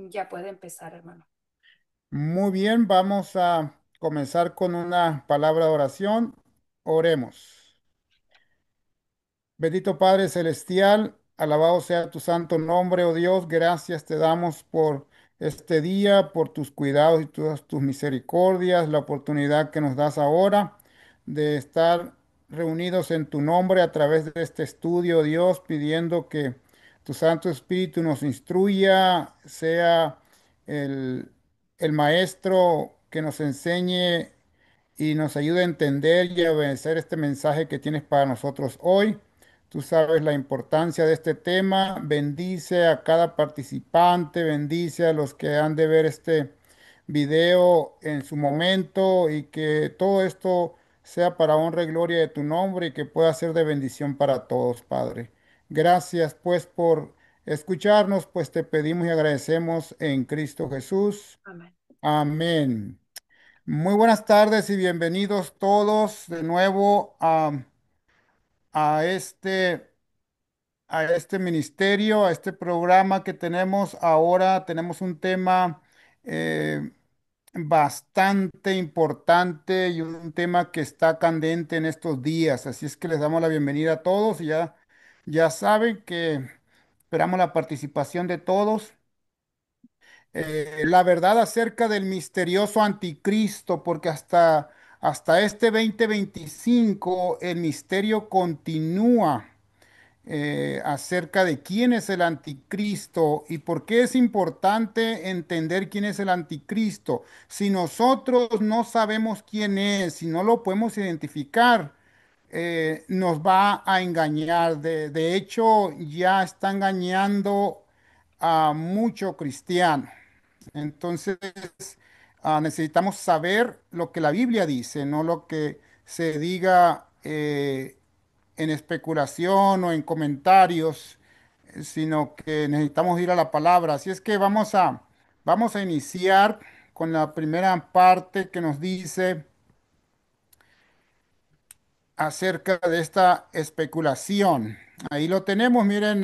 Ya puede empezar, hermano. Muy bien, vamos a comenzar con una palabra de oración. Oremos. Bendito Padre Celestial, alabado sea tu santo nombre, oh Dios. Gracias te damos por este día, por tus cuidados y todas tus misericordias, la oportunidad que nos das ahora de estar reunidos en tu nombre a través de este estudio, Dios, pidiendo que tu Santo Espíritu nos instruya, sea el, el maestro que nos enseñe y nos ayude a entender y a obedecer este mensaje que tienes para nosotros hoy. Tú sabes la importancia de este tema. Bendice a cada participante, bendice a los que han de ver este video en su momento y que todo esto sea para honra y gloria de tu nombre y que pueda ser de bendición para todos, Padre. Gracias pues por escucharnos, pues te pedimos y agradecemos en Cristo Jesús. Amén. Amén. Muy buenas tardes y bienvenidos todos de nuevo a a este ministerio, a este programa que tenemos ahora. Tenemos un tema eh, bastante importante y un tema que está candente en estos días. Así es que les damos la bienvenida a todos y ya saben que esperamos la participación de todos. La verdad acerca del misterioso anticristo, porque hasta este 2025 el misterio continúa acerca de quién es el anticristo y por qué es importante entender quién es el anticristo. Si nosotros no sabemos quién es, si no lo podemos identificar, nos va a engañar. De hecho, ya está engañando a mucho cristiano. Entonces, necesitamos saber lo que la Biblia dice, no lo que se diga en especulación o en comentarios, sino que necesitamos ir a la palabra. Así es que vamos a iniciar con la primera parte que nos dice acerca de esta especulación. Ahí lo tenemos, miren,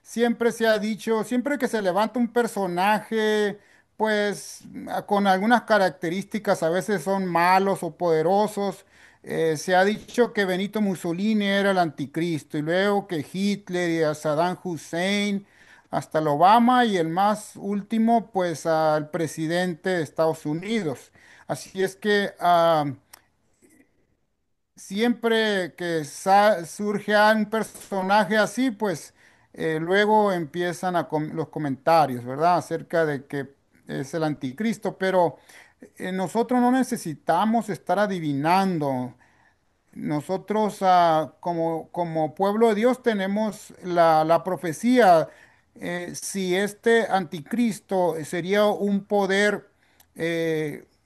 siempre se ha dicho, siempre que se levanta un personaje, pues con algunas características, a veces son malos o poderosos, se ha dicho que Benito Mussolini era el anticristo y luego que Hitler y a Saddam Hussein, hasta el Obama y el más último, pues al presidente de Estados Unidos. Así es que siempre que surge un personaje así, pues luego empiezan los comentarios, ¿verdad? Acerca de que es el anticristo, pero nosotros no necesitamos estar adivinando. Nosotros como pueblo de Dios tenemos la profecía. Si este anticristo sería un poder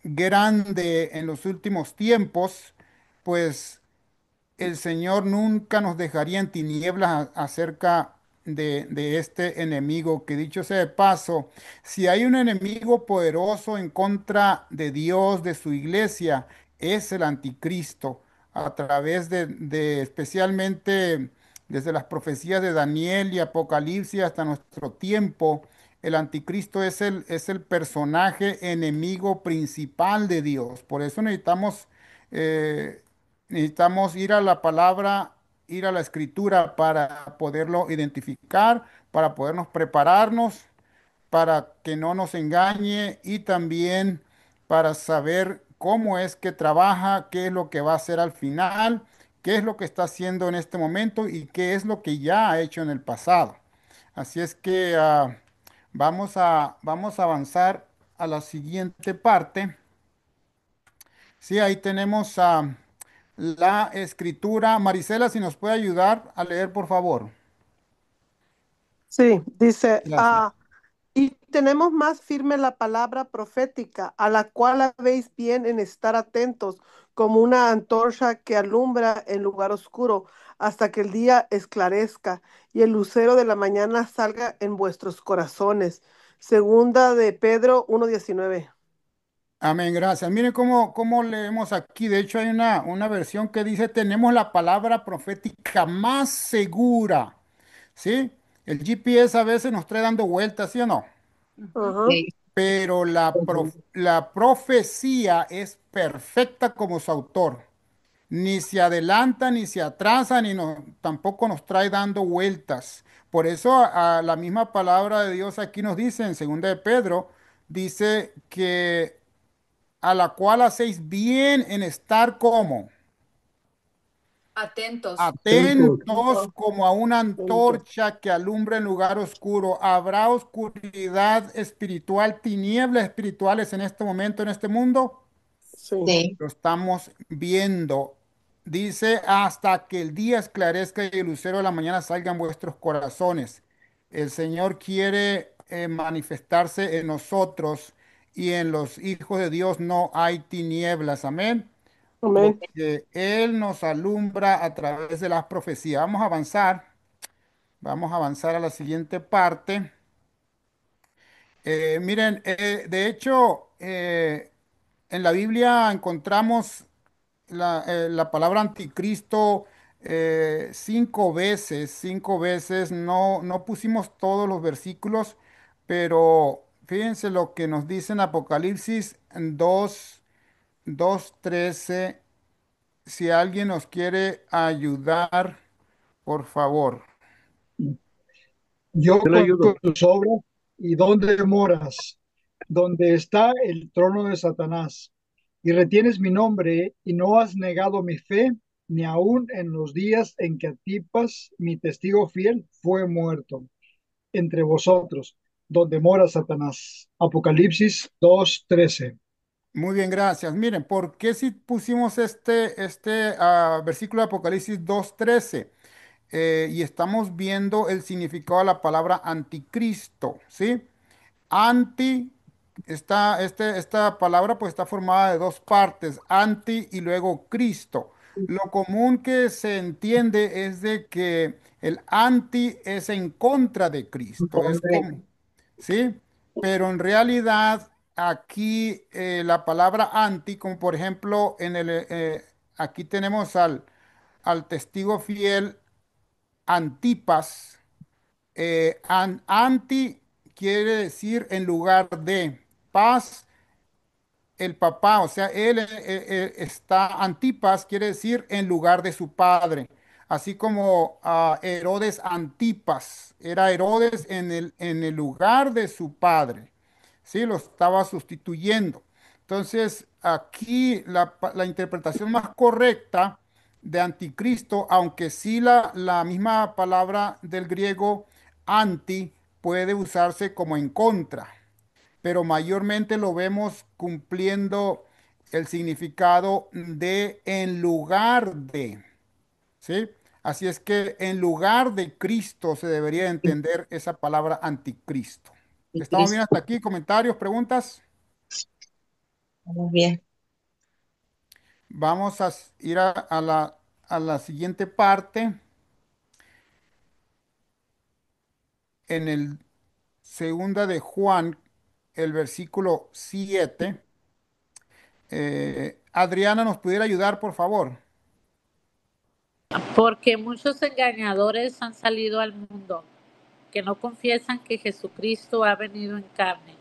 grande en los últimos tiempos, pues el Señor nunca nos dejaría en tinieblas acerca de este enemigo, que dicho sea de paso, si hay un enemigo poderoso en contra de Dios, de su iglesia, es el anticristo, a través especialmente desde las profecías de Daniel y Apocalipsis hasta nuestro tiempo. El anticristo es el personaje enemigo principal de Dios. Por eso eh, necesitamos ir a la palabra, ir a la escritura para poderlo identificar, para podernos prepararnos, para que no nos engañe y también para saber cómo es que trabaja, qué es lo que va a hacer al final, qué es lo que está haciendo en este momento y qué es lo que ya ha hecho en el pasado. Así es que vamos a avanzar a la siguiente parte. Sí, ahí tenemos la escritura. Marisela, si nos puede ayudar a leer, por favor. Sí, dice, Gracias. y tenemos más firme la palabra profética, a la cual habéis bien en estar atentos, como una antorcha que alumbra en lugar oscuro, hasta que el día esclarezca y el lucero de la mañana salga en vuestros corazones. Segunda de Pedro 1:19. Amén, gracias. Miren cómo leemos aquí. De hecho, hay una versión que dice, tenemos la palabra profética más segura. ¿Sí? El GPS a veces nos trae dando vueltas, ¿sí o no? Ajá. Ok. pero la profecía es perfecta como su autor. Ni se adelanta, ni se atrasa, tampoco nos trae dando vueltas. Por eso a la misma palabra de Dios aquí nos dice en 2 de Pedro, dice que a la cual hacéis bien en estar como Atentos. Atentos. atentos como a una antorcha que alumbra en lugar oscuro. ¿Habrá oscuridad espiritual, tinieblas espirituales en este momento, en este mundo? Sí. Sí. Lo estamos viendo. Dice, hasta que el día esclarezca y el lucero de la mañana salga en vuestros corazones. El Señor quiere manifestarse en nosotros y en los hijos de Dios no hay tinieblas. Amén. Amén. Porque Él nos alumbra a través de las profecías. Vamos a avanzar. Vamos a avanzar a la siguiente parte. Miren, de hecho, en la Biblia encontramos la palabra anticristo 5 veces, 5 veces. No, no pusimos todos los versículos, pero fíjense lo que nos dice en Apocalipsis 2:13. Si alguien nos quiere ayudar, por favor. Yo Yo le conozco ayudo. tus obras y dónde moras, donde está el trono de Satanás. Y retienes mi nombre y no has negado mi fe, ni aun en los días en que Antipas, mi testigo fiel, fue muerto entre vosotros, donde mora Satanás. Apocalipsis 2:13. Muy bien, gracias. Miren, ¿por qué si pusimos este versículo de Apocalipsis 2:13? Y estamos viendo el significado de la palabra anticristo, ¿sí? Anti, esta palabra pues está formada de dos partes, anti y luego Cristo. Lo común que se entiende es de que el anti es en contra de Cristo, es como, Correcto. ¿sí? Pero en realidad aquí la palabra anti, como por ejemplo aquí tenemos al testigo fiel Antipas. Anti quiere decir en lugar de paz, el papá, o sea, está, Antipas quiere decir en lugar de su padre, así como Herodes Antipas, era Herodes en el lugar de su padre, ¿sí? Lo estaba sustituyendo. Entonces, aquí la interpretación más correcta de anticristo, aunque sí la misma palabra del griego anti puede usarse como en contra, pero mayormente lo vemos cumpliendo el significado de en lugar de, ¿sí? Así es que en lugar de Cristo se debería entender esa palabra anticristo. Y ¿Estamos bien hasta Cristo. aquí? ¿Comentarios, preguntas? Muy bien. Vamos a ir a la siguiente parte, en el segunda de Juan, el versículo 7. Adriana, ¿nos pudiera ayudar, por favor? Porque muchos engañadores han salido al mundo que no confiesan que Jesucristo ha venido en carne.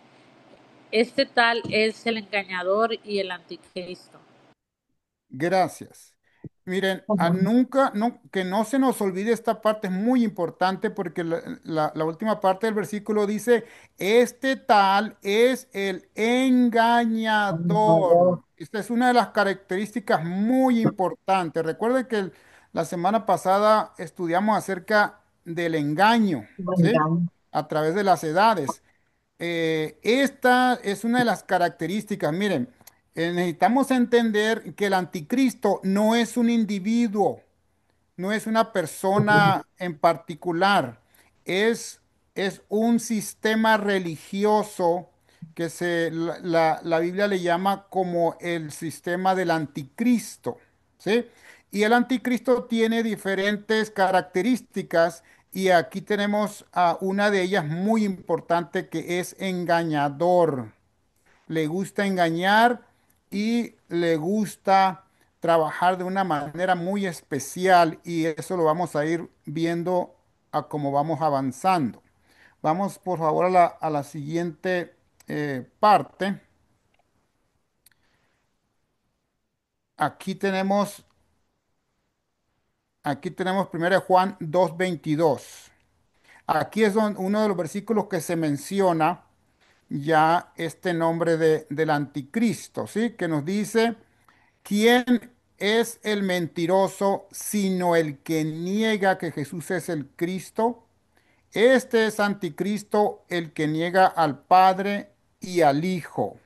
Este tal es el engañador y el anticristo. Gracias. Miren, nunca, que no se nos olvide esta parte, es muy importante porque la última parte del versículo dice, este tal es el engañador. Esta es una de las características muy importantes. Recuerden que la semana pasada estudiamos acerca del engaño, ¿sí? Bueno, A través de las edades. Esta es una de las características. Miren, necesitamos entender que el anticristo no es un individuo, no es una persona en particular, es, es un sistema religioso que la Biblia le llama como el sistema del anticristo, ¿sí? Y el anticristo tiene diferentes características y aquí tenemos a una de ellas muy importante que es engañador. Le gusta engañar y le gusta trabajar de una manera muy especial y eso lo vamos a ir viendo a cómo vamos avanzando. Vamos por favor a la siguiente parte. Aquí tenemos, aquí tenemos 1 Juan 2:22. Aquí es uno de los versículos que se menciona ya este nombre del anticristo, ¿sí? Que nos dice, ¿quién es el mentiroso sino el que niega que Jesús es el Cristo? Este es anticristo el que niega al Padre y al Hijo,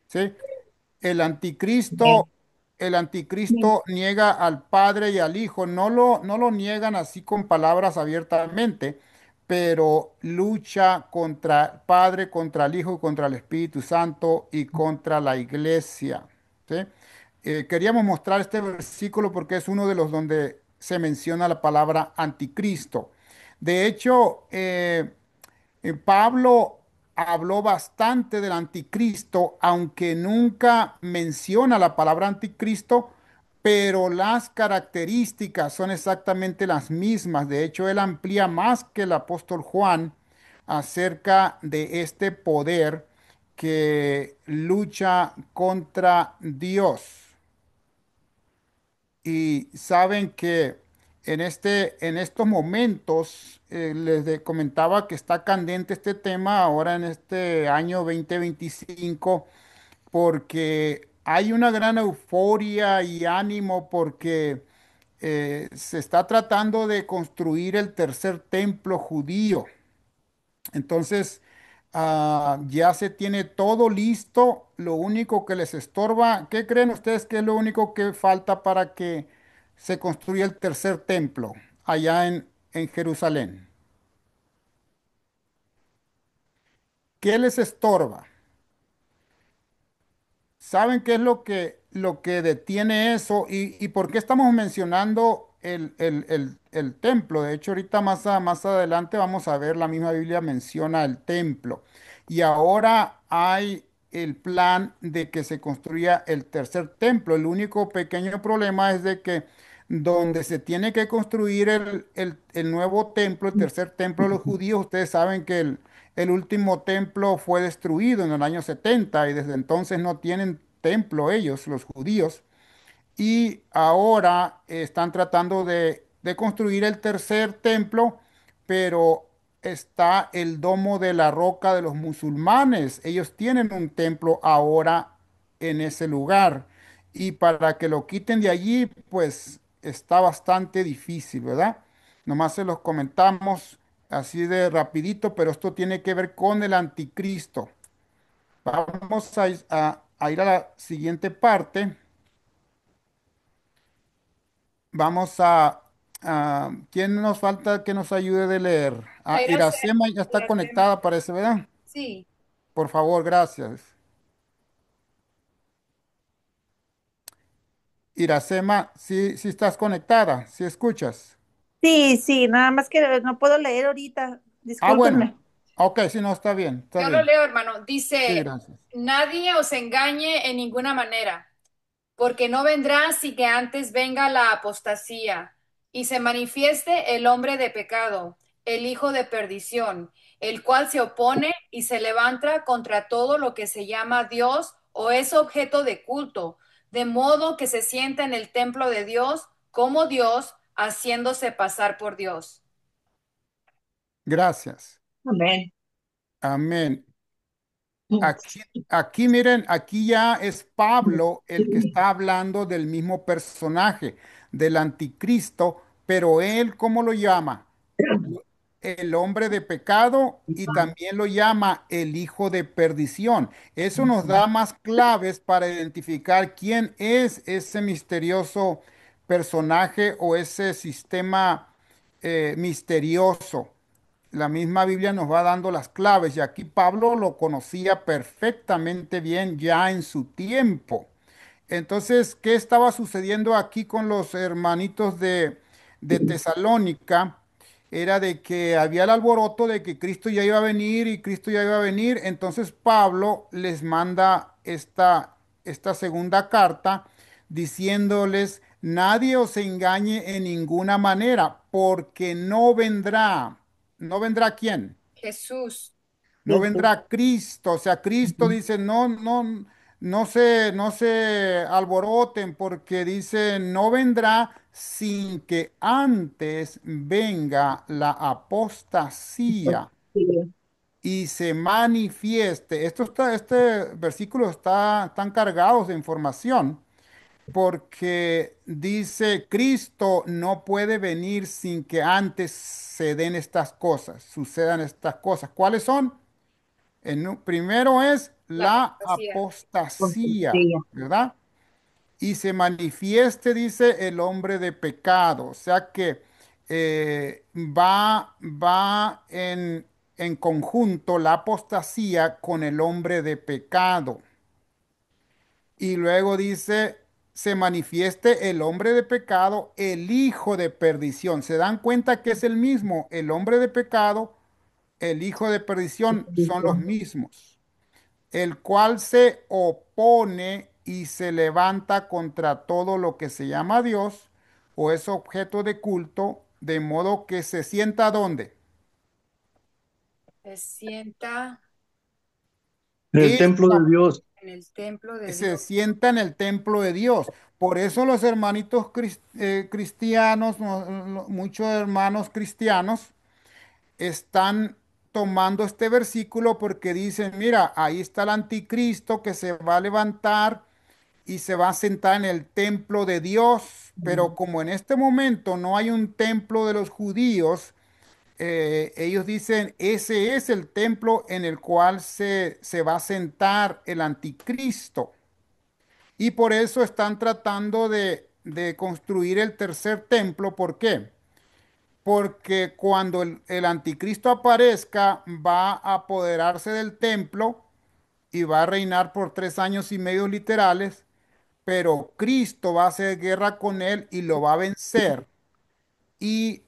¿sí? El Amén. anticristo, el anticristo niega al Padre y al Hijo. No lo niegan así con palabras abiertamente, pero lucha contra el Padre, contra el Hijo, contra el Espíritu Santo y contra la iglesia. ¿Sí? Queríamos mostrar este versículo porque es uno de los donde se menciona la palabra anticristo. De hecho, Pablo habló bastante del anticristo, aunque nunca menciona la palabra anticristo, pero las características son exactamente las mismas. De hecho, él amplía más que el apóstol Juan acerca de este poder que lucha contra Dios. Y saben que en estos momentos comentaba que está candente este tema ahora en este año 2025 porque hay una gran euforia y ánimo porque se está tratando de construir el tercer templo judío. Entonces, ya se tiene todo listo. Lo único que les estorba, ¿qué creen ustedes que es lo único que falta para que se construya el tercer templo allá en Jerusalén? ¿Qué les estorba? ¿Saben qué es lo que detiene eso y por qué estamos mencionando el templo? De hecho, ahorita más adelante vamos a ver, la misma Biblia menciona el templo. Y ahora hay el plan de que se construya el tercer templo. El único pequeño problema es de que donde se tiene que construir el nuevo templo, el tercer templo de los judíos, ustedes saben que el último templo fue destruido en el año 70 y desde entonces no tienen templo ellos, los judíos. Y ahora están tratando de construir el tercer templo, pero está el domo de la roca de los musulmanes. Ellos tienen un templo ahora en ese lugar. Y para que lo quiten de allí, pues está bastante difícil, ¿verdad? Nomás se los comentamos así de rapidito, pero esto tiene que ver con el anticristo. Vamos a ir a la siguiente parte. Vamos ¿quién nos falta que nos ayude de leer? Iracema ya está Iracema. conectada, parece, ¿verdad? Sí. Por favor, gracias. Iracema, sí, sí estás conectada, sí escuchas. Sí, sí, nada más que no puedo leer ahorita. Bueno, Discúlpenme. ok, sí, no, está bien, está Yo lo bien. leo, hermano. Sí, Dice, gracias. nadie os engañe en ninguna manera, porque no vendrá si que antes venga la apostasía y se manifieste el hombre de pecado, el hijo de perdición, el cual se opone y se levanta contra todo lo que se llama Dios o es objeto de culto, de modo que se sienta en el templo de Dios como Dios, haciéndose pasar por Dios. Gracias. Amén. Amén. Aquí miren, aquí ya es Pablo el que está hablando del mismo personaje, del anticristo, pero él, ¿cómo lo llama? El hombre de pecado y también lo llama el hijo de perdición. Eso nos da más claves para identificar quién es ese misterioso personaje o ese sistema misterioso. La misma Biblia nos va dando las claves y aquí Pablo lo conocía perfectamente bien ya en su tiempo. Entonces, ¿qué estaba sucediendo aquí con los hermanitos de Tesalónica? Era de que había el alboroto de que Cristo ya iba a venir y Cristo ya iba a venir. Entonces Pablo les manda esta segunda carta diciéndoles, nadie os engañe en ninguna manera, porque no vendrá. ¿No vendrá quién? Jesús. No vendrá Cristo, o sea, Cristo dice, no, no, no se alboroten porque dice, no vendrá sin que antes venga la apostasía y se manifieste. Este versículo están cargados de información porque dice, Cristo no puede venir sin que antes se den estas cosas, sucedan estas cosas. ¿Cuáles son? Primero es La la apostasía. apostasía, ¿verdad? Y se manifieste, dice, el hombre de pecado. O sea que va en conjunto la apostasía con el hombre de pecado. Y luego dice, se manifieste el hombre de pecado, el hijo de perdición. ¿Se dan cuenta que es el mismo? El hombre de pecado, el hijo de perdición son los mismos, el cual se opone y se levanta contra todo lo que se llama Dios o es objeto de culto, de modo que se sienta ¿dónde? Se sienta En el En templo de Dios. en el templo de Se Dios. sienta en el templo de Dios. Por eso los hermanitos cristianos, muchos hermanos cristianos, están tomando este versículo porque dicen, mira, ahí está el anticristo que se va a levantar y se va a sentar en el templo de Dios, pero como en este momento no hay un templo de los judíos, ellos dicen, ese es el templo en el cual se va a sentar el anticristo. Y por eso están tratando de construir el tercer templo. ¿Por qué? Porque cuando el anticristo aparezca, va a apoderarse del templo y va a reinar por 3 años y medio literales, pero Cristo va a hacer guerra con él y lo va a vencer. Y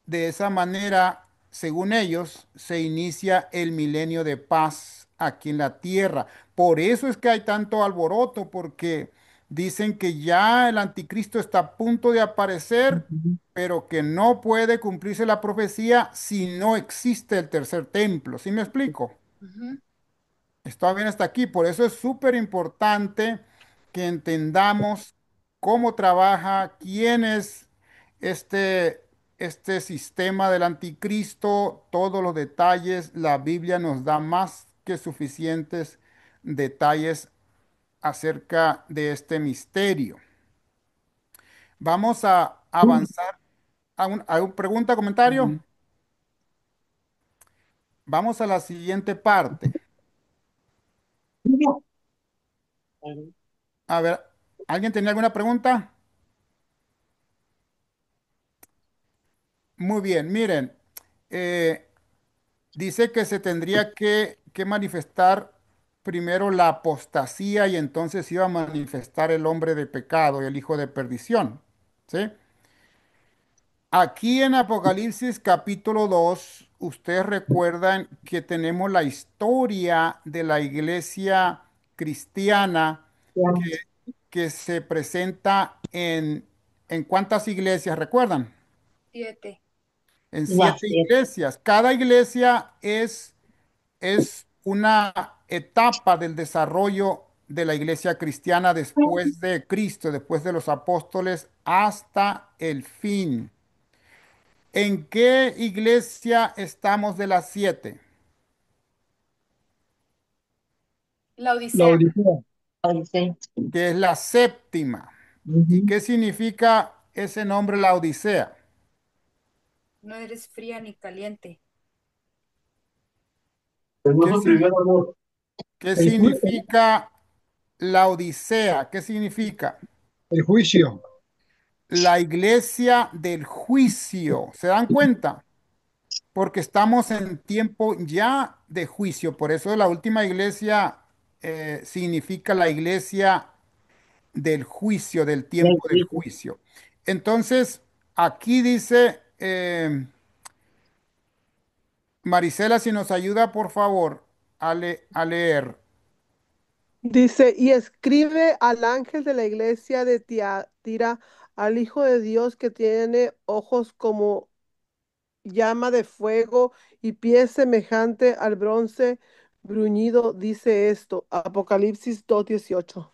de esa manera, según ellos, se inicia el milenio de paz aquí en la tierra. Por eso es que hay tanto alboroto, porque dicen que ya el anticristo está a punto de aparecer, pero que no puede cumplirse la profecía si no existe el tercer templo. ¿Sí me explico? Ujú. Está bien hasta aquí. Por eso es súper importante que entendamos cómo trabaja, quién es este, este sistema del anticristo, todos los detalles. La Biblia nos da más que suficientes detalles acerca de este misterio. Vamos a avanzar a un pregunta, comentario. Vamos a la siguiente parte. A ver, ¿alguien tenía alguna pregunta? Muy bien, miren, eh, dice que se tendría que manifestar primero la apostasía y entonces iba a manifestar el hombre de pecado y el hijo de perdición. ¿Sí? Aquí en Apocalipsis capítulo 2, ustedes recuerdan que tenemos la historia de la iglesia cristiana que, que se presenta ¿en cuántas iglesias recuerdan? 7. En 7 iglesias. Cada iglesia es una etapa del desarrollo de la iglesia cristiana después de Cristo, después de los apóstoles, hasta el fin. ¿En qué iglesia estamos de las 7? La La Odisea. Odisea. Que es la séptima. ¿Y Ujú. qué significa ese nombre, la Odisea? No eres fría ni caliente. ¿Qué, Hermoso signi- primer amor. qué El, significa la Odisea? ¿Qué significa? el juicio. La iglesia del juicio. ¿Se dan cuenta? Porque estamos en tiempo ya de juicio. Por eso la última iglesia significa la iglesia del juicio, del tiempo del juicio. Entonces, aquí dice, Marisela, si nos ayuda, por favor, a leer. Dice, y escribe al ángel de la iglesia de Tiatira, al Hijo de Dios que tiene ojos como llama de fuego y pies semejante al bronce bruñido, dice esto. Apocalipsis 2:18.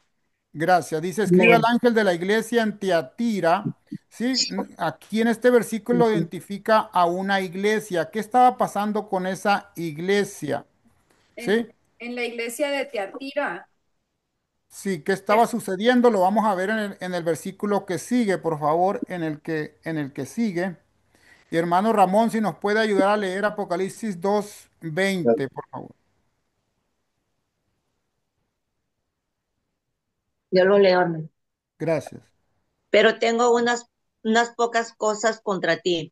Gracias. Dice, escribe al Amén. ángel de la iglesia en Tiatira. Sí, aquí en este versículo Ujú. identifica a una iglesia. ¿Qué estaba pasando con esa iglesia? En, Sí, en la iglesia de Tiatira. sí, ¿qué Eh, estaba sucediendo? Lo vamos a ver en el versículo que sigue, por favor, en el que sigue. Y hermano Ramón, si nos puede ayudar a leer Apocalipsis 2:20, por favor. Yo lo leo, hermano. Gracias. Pero tengo unas pocas cosas contra ti,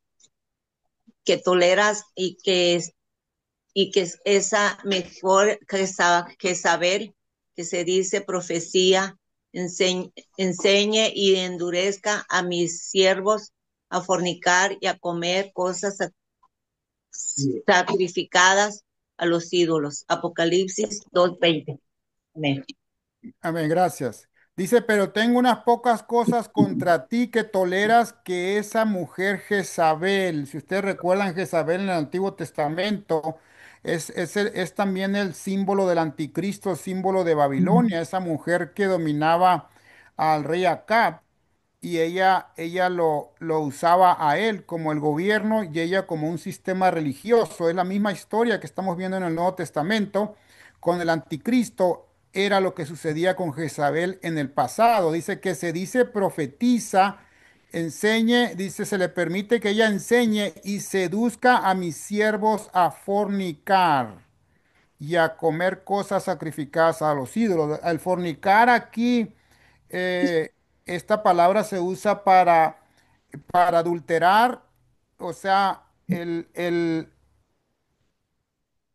que toleras y que es esa mejor que saber, que se dice profecía, enseñe y endurezca a mis siervos a fornicar y a comer cosas sacrificadas a los ídolos. Apocalipsis 2:20. Amén. Amén, gracias. Dice, pero tengo unas pocas cosas contra ti que toleras que esa mujer Jezabel, si ustedes recuerdan Jezabel en el Antiguo Testamento, es también el símbolo del anticristo, símbolo de Babilonia, esa mujer que dominaba al rey Acab y ella lo usaba a él como el gobierno y ella como un sistema religioso. Es la misma historia que estamos viendo en el Nuevo Testamento con el anticristo. Era lo que sucedía con Jezabel en el pasado. Dice que se dice profetiza, enseñe, dice se le permite que ella enseñe y seduzca a mis siervos a fornicar y a comer cosas sacrificadas a los ídolos. El fornicar aquí, eh, esta palabra se usa para adulterar, o sea,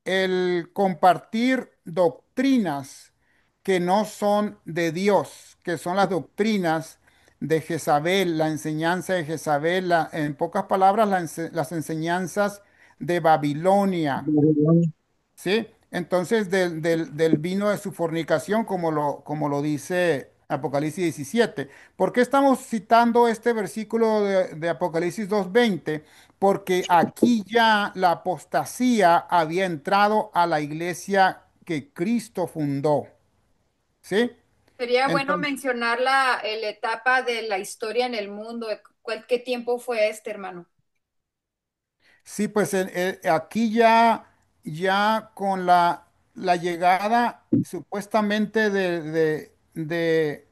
el compartir doctrinas que no son de Dios, que son las doctrinas de Jezabel, la enseñanza de Jezabel, en pocas palabras, las enseñanzas de Babilonia. ¿Sí? Entonces, del vino de su fornicación, como lo dice Apocalipsis 17. ¿Por qué estamos citando este versículo de Apocalipsis 2:20? Porque aquí ya la apostasía había entrado a la iglesia que Cristo fundó. ¿Sí? Sería bueno Entonces, mencionar la etapa de la historia en el mundo. ¿Qué tiempo fue este, hermano? sí, pues aquí ya con la llegada supuestamente de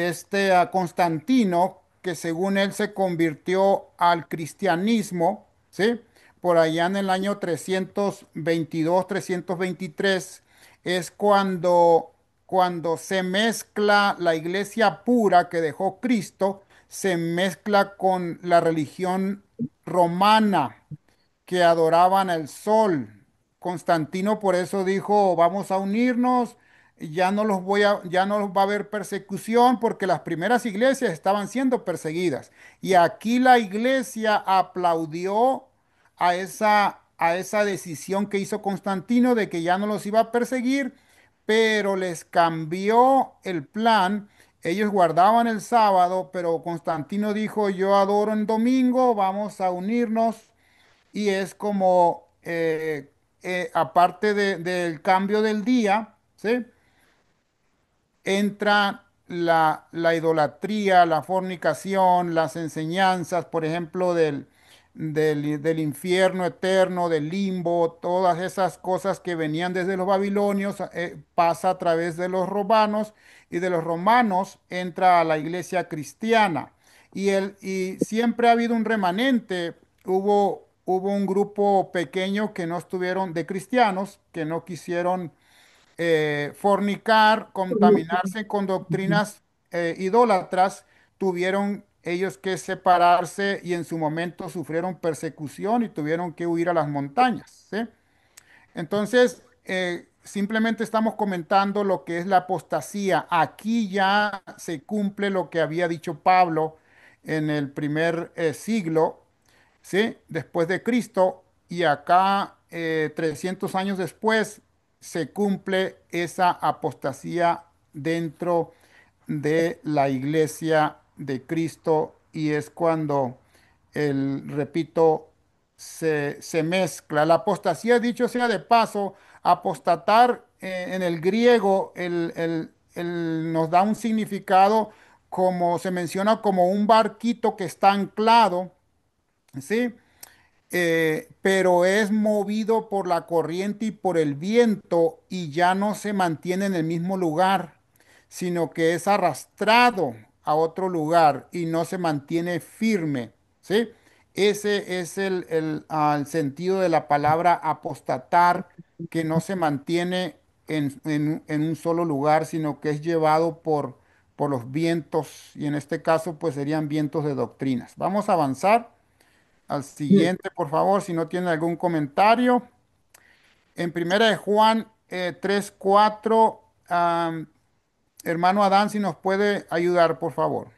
este Constantino, que según él se convirtió al cristianismo, ¿sí? Por allá en el año 322, 323, es cuando se mezcla la iglesia pura que dejó Cristo, se mezcla con la religión romana que adoraban el sol. Constantino por eso dijo, vamos a unirnos, ya no va a haber persecución porque las primeras iglesias estaban siendo perseguidas. Y aquí la iglesia aplaudió a esa decisión que hizo Constantino de que ya no los iba a perseguir, pero les cambió el plan. Ellos guardaban el sábado, pero Constantino dijo, yo adoro en domingo, vamos a unirnos y es como, aparte del cambio del día, ¿sí? Entra la idolatría, la fornicación, las enseñanzas, por ejemplo, del infierno eterno, del limbo, todas esas cosas que venían desde los babilonios, pasa a través de los romanos y de los romanos entra a la iglesia cristiana. Y siempre ha habido un remanente, hubo un grupo pequeño que no estuvieron, de cristianos, que no quisieron fornicar, contaminarse con doctrinas idólatras, tuvieron ellos que separarse y en su momento sufrieron persecución y tuvieron que huir a las montañas, ¿sí? Entonces, simplemente estamos comentando lo que es la apostasía. Aquí ya se cumple lo que había dicho Pablo en el primer siglo, ¿sí? Después de Cristo, y acá 300 años después se cumple esa apostasía dentro de la iglesia de Cristo y es cuando repito, se mezcla. La apostasía, dicho sea de paso, apostatar en el griego nos da un significado como se menciona como un barquito que está anclado, ¿sí? Pero es movido por la corriente y por el viento y ya no se mantiene en el mismo lugar, sino que es arrastrado a otro lugar y no se mantiene firme, ¿sí? Ese es el sentido de la palabra apostatar, que no se mantiene en un solo lugar, sino que es llevado por los vientos, y en este caso pues serían vientos de doctrinas. Vamos a avanzar al siguiente, por favor, si no tiene algún comentario. En primera de Juan 3:4, hermano Adán, si nos puede ayudar, por favor.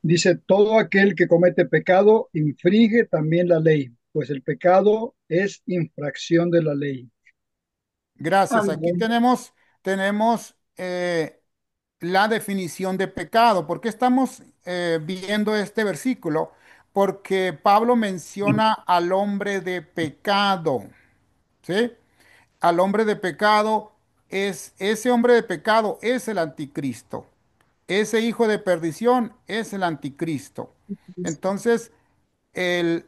Dice, todo aquel que comete pecado infringe también la ley, pues el pecado es infracción de la ley. Gracias. Aquí Amén. tenemos la definición de pecado. ¿Por qué estamos viendo este versículo? Porque Pablo menciona al hombre de pecado, ¿sí? Al hombre de pecado ese hombre de pecado es el anticristo. Ese hijo de perdición es el anticristo. Entonces, el,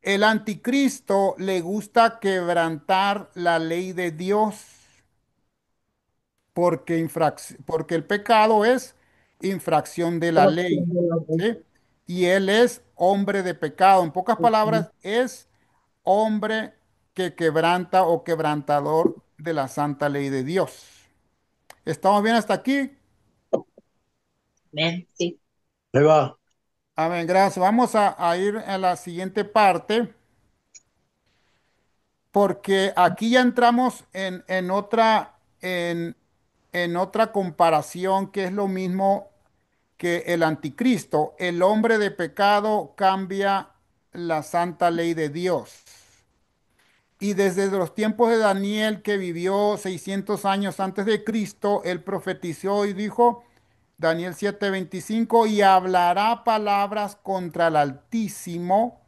el anticristo le gusta quebrantar la ley de Dios porque el pecado es infracción de la ley, ¿sí? Y él es hombre de pecado. En pocas palabras, es hombre que quebranta o quebrantador de la santa ley de Dios. ¿Estamos bien hasta aquí? Amén. Sí. Ahí va. Amén, gracias. Vamos a ir a la siguiente parte, porque aquí ya entramos en otra comparación que es lo mismo que el anticristo. El hombre de pecado cambia la santa ley de Dios. Y desde los tiempos de Daniel, que vivió 600 años antes de Cristo, él profetizó y dijo, Daniel 7:25, y hablará palabras contra el Altísimo,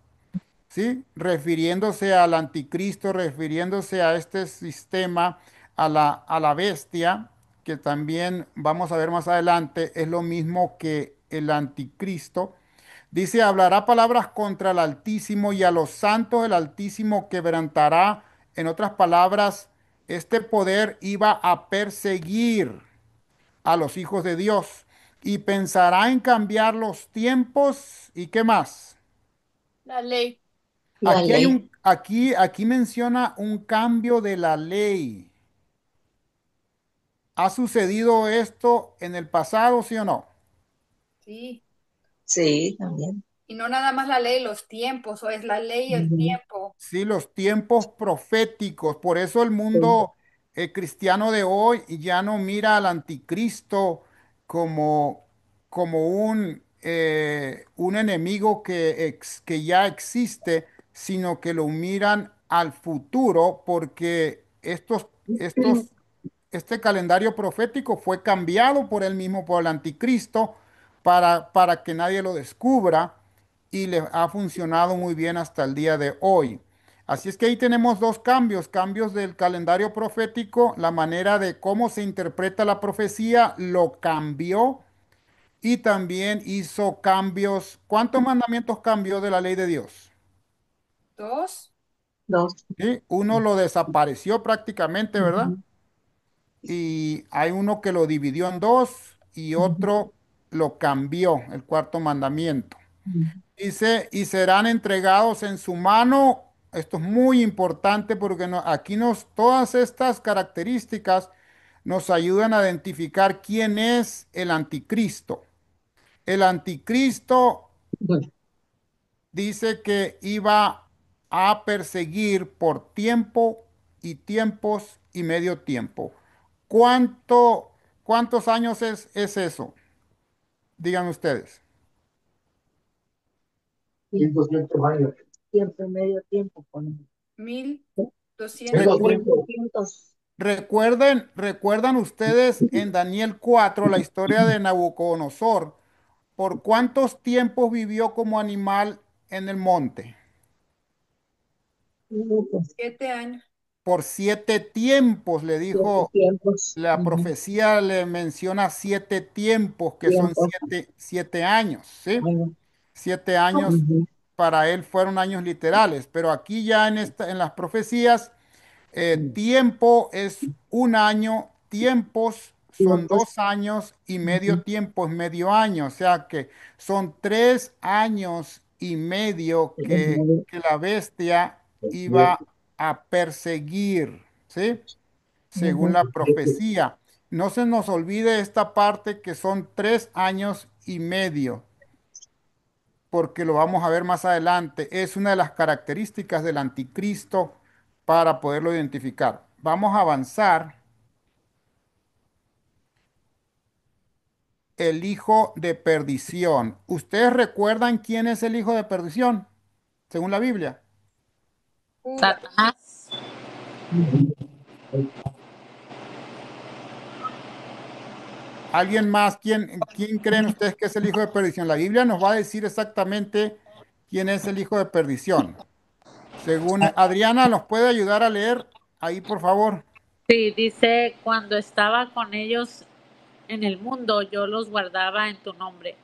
¿sí? Refiriéndose al anticristo, refiriéndose a este sistema, a la bestia, que también vamos a ver más adelante, es lo mismo que el anticristo. Dice, hablará palabras contra el Altísimo y a los santos el Altísimo quebrantará. En otras palabras, este poder iba a perseguir a los hijos de Dios y pensará en cambiar los tiempos. ¿Y qué más? La ley. La ley. Aquí menciona un cambio de la ley. ¿Ha sucedido esto en el pasado, sí o no? Sí. Sí, también. Y no nada más la ley, los tiempos, o es la ley y el Ujú. tiempo. Sí, los tiempos proféticos. Por eso el Sí. mundo cristiano de hoy ya no mira al anticristo como, como un enemigo que ya existe, sino que lo miran al futuro porque este calendario profético fue cambiado por él mismo, por el anticristo, para que nadie lo descubra y le ha funcionado muy bien hasta el día de hoy. Así es que ahí tenemos dos cambios, cambios del calendario profético, la manera de cómo se interpreta la profecía lo cambió y también hizo cambios. ¿Cuántos mandamientos cambió de la ley de Dios? Dos. Dos. ¿Sí? Uno lo desapareció prácticamente, ¿verdad? Ujú. Y hay uno que lo dividió en dos y Ujú. otro lo cambió, el cuarto mandamiento. Ujú. Dice, y serán entregados en su mano. Esto es muy importante porque aquí todas estas características nos ayudan a identificar quién es el anticristo. El anticristo dice que iba a perseguir por tiempo y tiempos y medio tiempo. ¿Cuánto, cuántos años es eso? Digan ustedes. 1200 años. Tiempo y medio tiempo. Mil Mil doscientos. doscientos. 1200. Recuerden ustedes en Daniel 4 la historia de Nabucodonosor, ¿Por cuántos tiempos vivió como animal en el monte? 7 años. Por 7 tiempos, le Siete dijo. tiempos. La Ujú. profecía le menciona 7 tiempos, que son Tiempo. 7 años, ¿sí? Ujú. 7 años Ujú. para él fueron años literales, pero aquí ya en las profecías, tiempo es un año, tiempos son Tiempos. 2 años y medio Ujú. tiempo es medio año, o sea que son 3 años y medio que la bestia iba a perseguir, ¿sí? Según Ujú. la profecía. No se nos olvide esta parte que son 3 años y medio, porque lo vamos a ver más adelante. Es una de las características del anticristo para poderlo identificar. Vamos a avanzar. El hijo de perdición. ¿Ustedes recuerdan quién es el hijo de perdición? Según la Biblia. Judas. Satanás. Ujú. ¿Alguien más? ¿Quién creen ustedes que es el hijo de perdición? La Biblia nos va a decir exactamente quién es el hijo de perdición. Según Adriana, ¿nos puede ayudar a leer ahí, por favor? Sí, dice, cuando estaba con ellos en el mundo, yo los guardaba en tu nombre.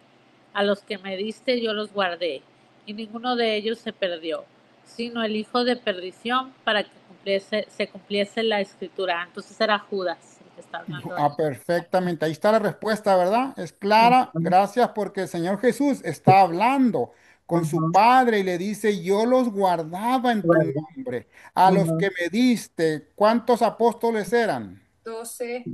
A los que me diste, yo los guardé, y ninguno de ellos se perdió, sino el hijo de perdición para que se cumpliese la escritura. Entonces era Judas el que está hablando ahí. Ah, perfectamente. Ahí está la respuesta, ¿verdad? Es clara. Gracias porque el Señor Jesús está hablando con su Ujú. Padre y le dice, yo los guardaba en tu Guarda. nombre. A los Ujú. que me diste, ¿cuántos apóstoles eran? 12.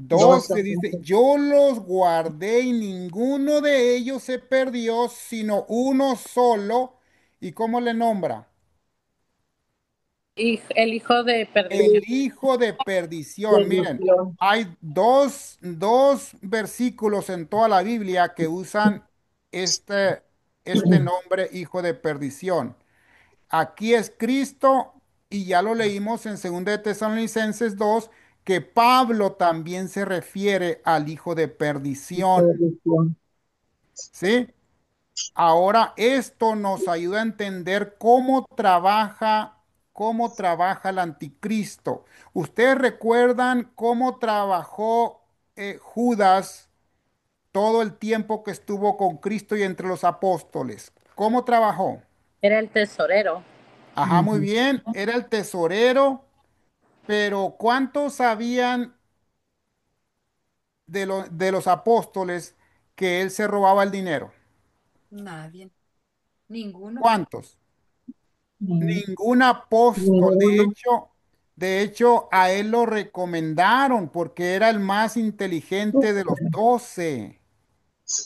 12. 12, dice, yo los guardé y ninguno de ellos se perdió, sino uno solo. ¿Y cómo le nombra? Y el hijo de El perdición. hijo de perdición. Miren, Perdición. hay dos versículos en toda la Biblia que usan este nombre, hijo de perdición. Aquí es Cristo, y ya lo leímos en 2 de Tesalonicenses 2, que Pablo también se refiere al hijo de perdición. Perdición. ¿Sí? Ahora esto nos ayuda a entender cómo trabaja el anticristo. ¿Ustedes recuerdan cómo trabajó Judas todo el tiempo que estuvo con Cristo y entre los apóstoles? ¿Cómo trabajó? Era el tesorero. Ajá, muy Ujú. bien, era el tesorero, pero ¿cuántos sabían de los apóstoles que él se robaba el dinero? Nadie. Ninguno. ¿Cuántos? Ujú. Ningún apóstol. De Ninguno. hecho, de hecho, a él lo recomendaron porque era el más inteligente de los 12.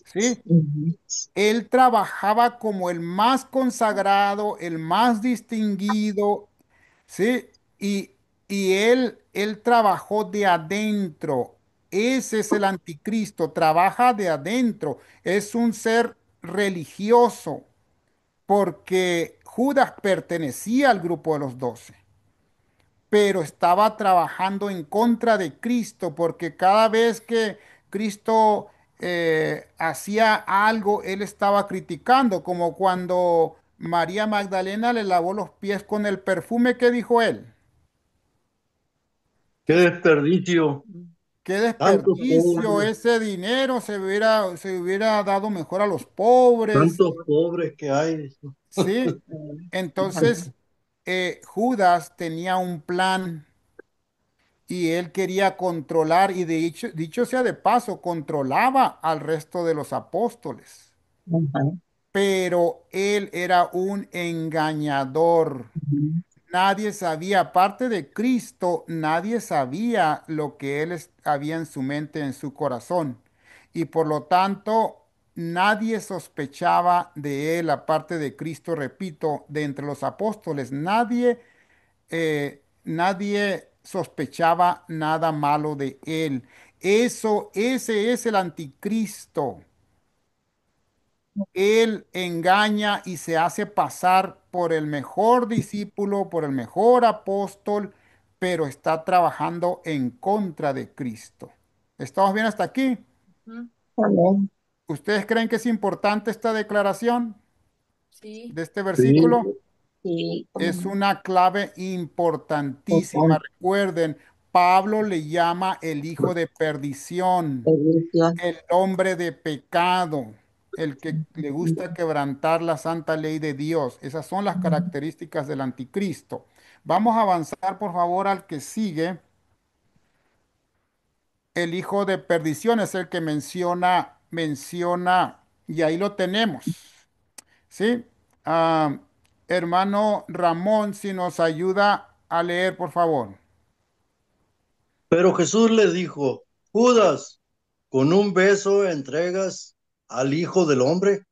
¿Sí? Ujú. Él trabajaba como el más consagrado, el más distinguido, ¿sí? Y, y él trabajó de adentro. Ese es el anticristo, trabaja de adentro. Es un ser religioso porque Judas pertenecía al grupo de los 12, pero estaba trabajando en contra de Cristo, porque cada vez que Cristo hacía algo, él estaba criticando, como cuando María Magdalena le lavó los pies con el perfume que dijo él. Qué desperdicio. Qué Tantos desperdicio, pobres, ese dinero se hubiera dado mejor a los pobres, tantos pobres que hay. ¿sí? Entonces, Judas tenía un plan y él quería controlar, y dicho sea de paso, controlaba al resto de los apóstoles, Ujú. pero él era un engañador. Ujú. Nadie sabía, aparte de Cristo, nadie sabía lo que él había en su mente, en su corazón. Y por lo tanto, nadie sospechaba de él, aparte de Cristo, repito, de entre los apóstoles. Nadie sospechaba nada malo de él. Ese es el anticristo. Él engaña y se hace pasar por el mejor discípulo, por el mejor apóstol, pero está trabajando en contra de Cristo. ¿Estamos bien hasta aquí? Ujú. Amén. ¿Ustedes creen que es importante esta declaración Sí. de este Sí, versículo? Sí, cómo Es no. una clave importantísima. Total, Recuerden, Pablo le llama el hijo de perdición, perdición. el hombre de pecado, el que le gusta quebrantar la santa ley de Dios. Esas son las características del anticristo. Vamos a avanzar, por favor, al que sigue. El hijo de perdición es el que menciona, y ahí lo tenemos. ¿Sí? Ah, hermano Ramón, si nos ayuda a leer, por favor. pero Jesús le dijo, Judas, con un beso entregas al Hijo del Hombre.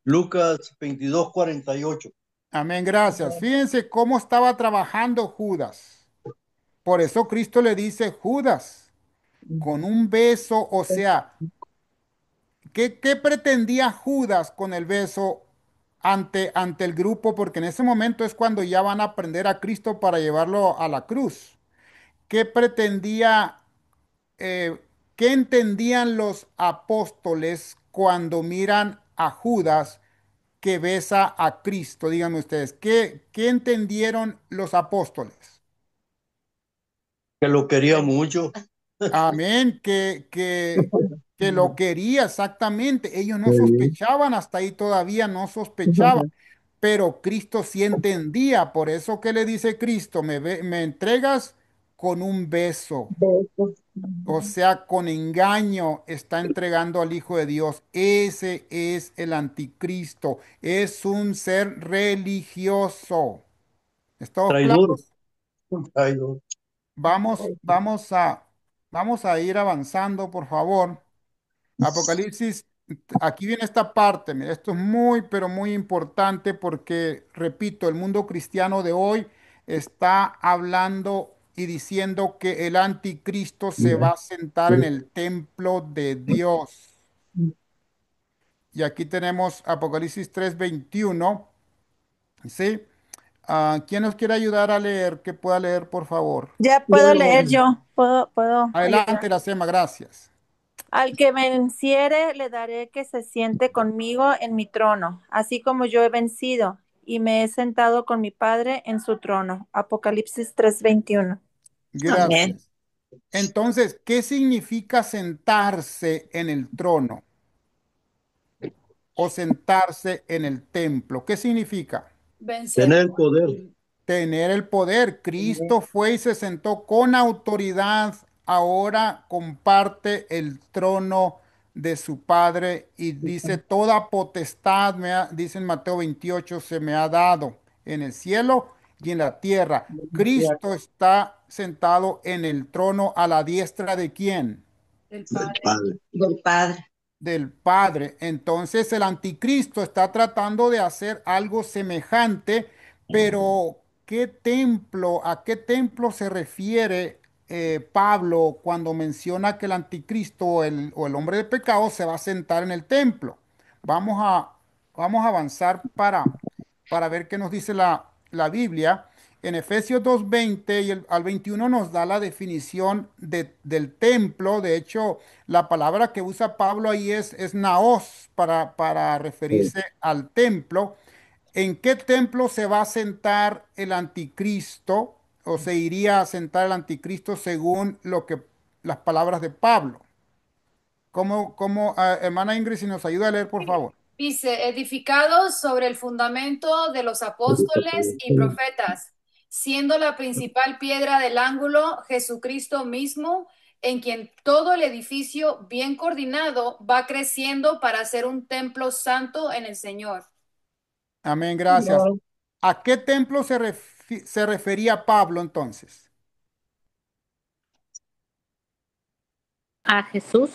Lucas 22:48. Amén, gracias. Fíjense cómo estaba trabajando Judas. Por eso Cristo le dice, Judas, con un beso, o sea, ¿qué pretendía Judas con el beso ante el grupo? Porque en ese momento es cuando ya van a prender a Cristo para llevarlo a la cruz. ¿Qué pretendía, qué entendían los apóstoles cuando miran a Judas que besa a Cristo? Díganme ustedes, ¿qué entendieron los apóstoles? Que lo quería mucho. Amén, que lo quería exactamente. Ellos no Sí. sospechaban, hasta ahí todavía no sospechaban, pero Cristo sí entendía. Por eso que le dice Cristo, me entregas con un beso. Besos. O sea, con engaño está entregando al Hijo de Dios. Ese es el anticristo. Es un ser religioso. ¿Estamos Traidor. claros? Traidor. Vamos, vamos a ir avanzando, por favor. Apocalipsis, aquí viene esta parte. Mira, esto es muy, pero muy importante porque, repito, el mundo cristiano de hoy está hablando y diciendo que el anticristo se va a sentar en el templo de Dios. Y aquí tenemos Apocalipsis 3:21. ¿Sí? ¿Quién nos quiere ayudar a leer? Que pueda leer, por favor. Ya Yo puedo lo leer leo. yo, puedo Adelante, ayudar. Iracema, gracias. Al que venciere le daré que se siente conmigo en mi trono, así como yo he vencido y me he sentado con mi Padre en su trono. Apocalipsis 3:21. Amén. Gracias. Entonces, ¿qué significa sentarse en el trono o sentarse en el templo? ¿Qué significa? Vencer. Tener el poder. Tener el poder. Cristo fue y se sentó con autoridad. Ahora comparte el trono de su Padre y dice, toda potestad, dice en Mateo 28, se me ha dado en el cielo y en la tierra. Cristo está sentado en el trono a la diestra de quién? El Del Padre. Padre. Del Padre. Del Padre. Entonces el anticristo está tratando de hacer algo semejante, pero a qué templo se refiere Pablo cuando menciona que el anticristo o el hombre de pecado se va a sentar en el templo? Vamos a, vamos a avanzar para ver qué nos dice la Biblia. En Efesios 2:20 y al 21 nos da la definición del templo. De hecho, la palabra que usa Pablo ahí es naos para referirse al templo. ¿En qué templo se va a sentar el anticristo o se iría a sentar el anticristo según las palabras de Pablo? Hermana Ingrid, si nos ayuda a leer, por favor. Dice, edificados sobre el fundamento de los apóstoles y profetas, siendo la principal piedra del ángulo Jesucristo mismo, en quien todo el edificio bien coordinado va creciendo para ser un templo santo en el Señor. Amén, gracias. ¿A qué templo se refería Pablo entonces? A Jesús.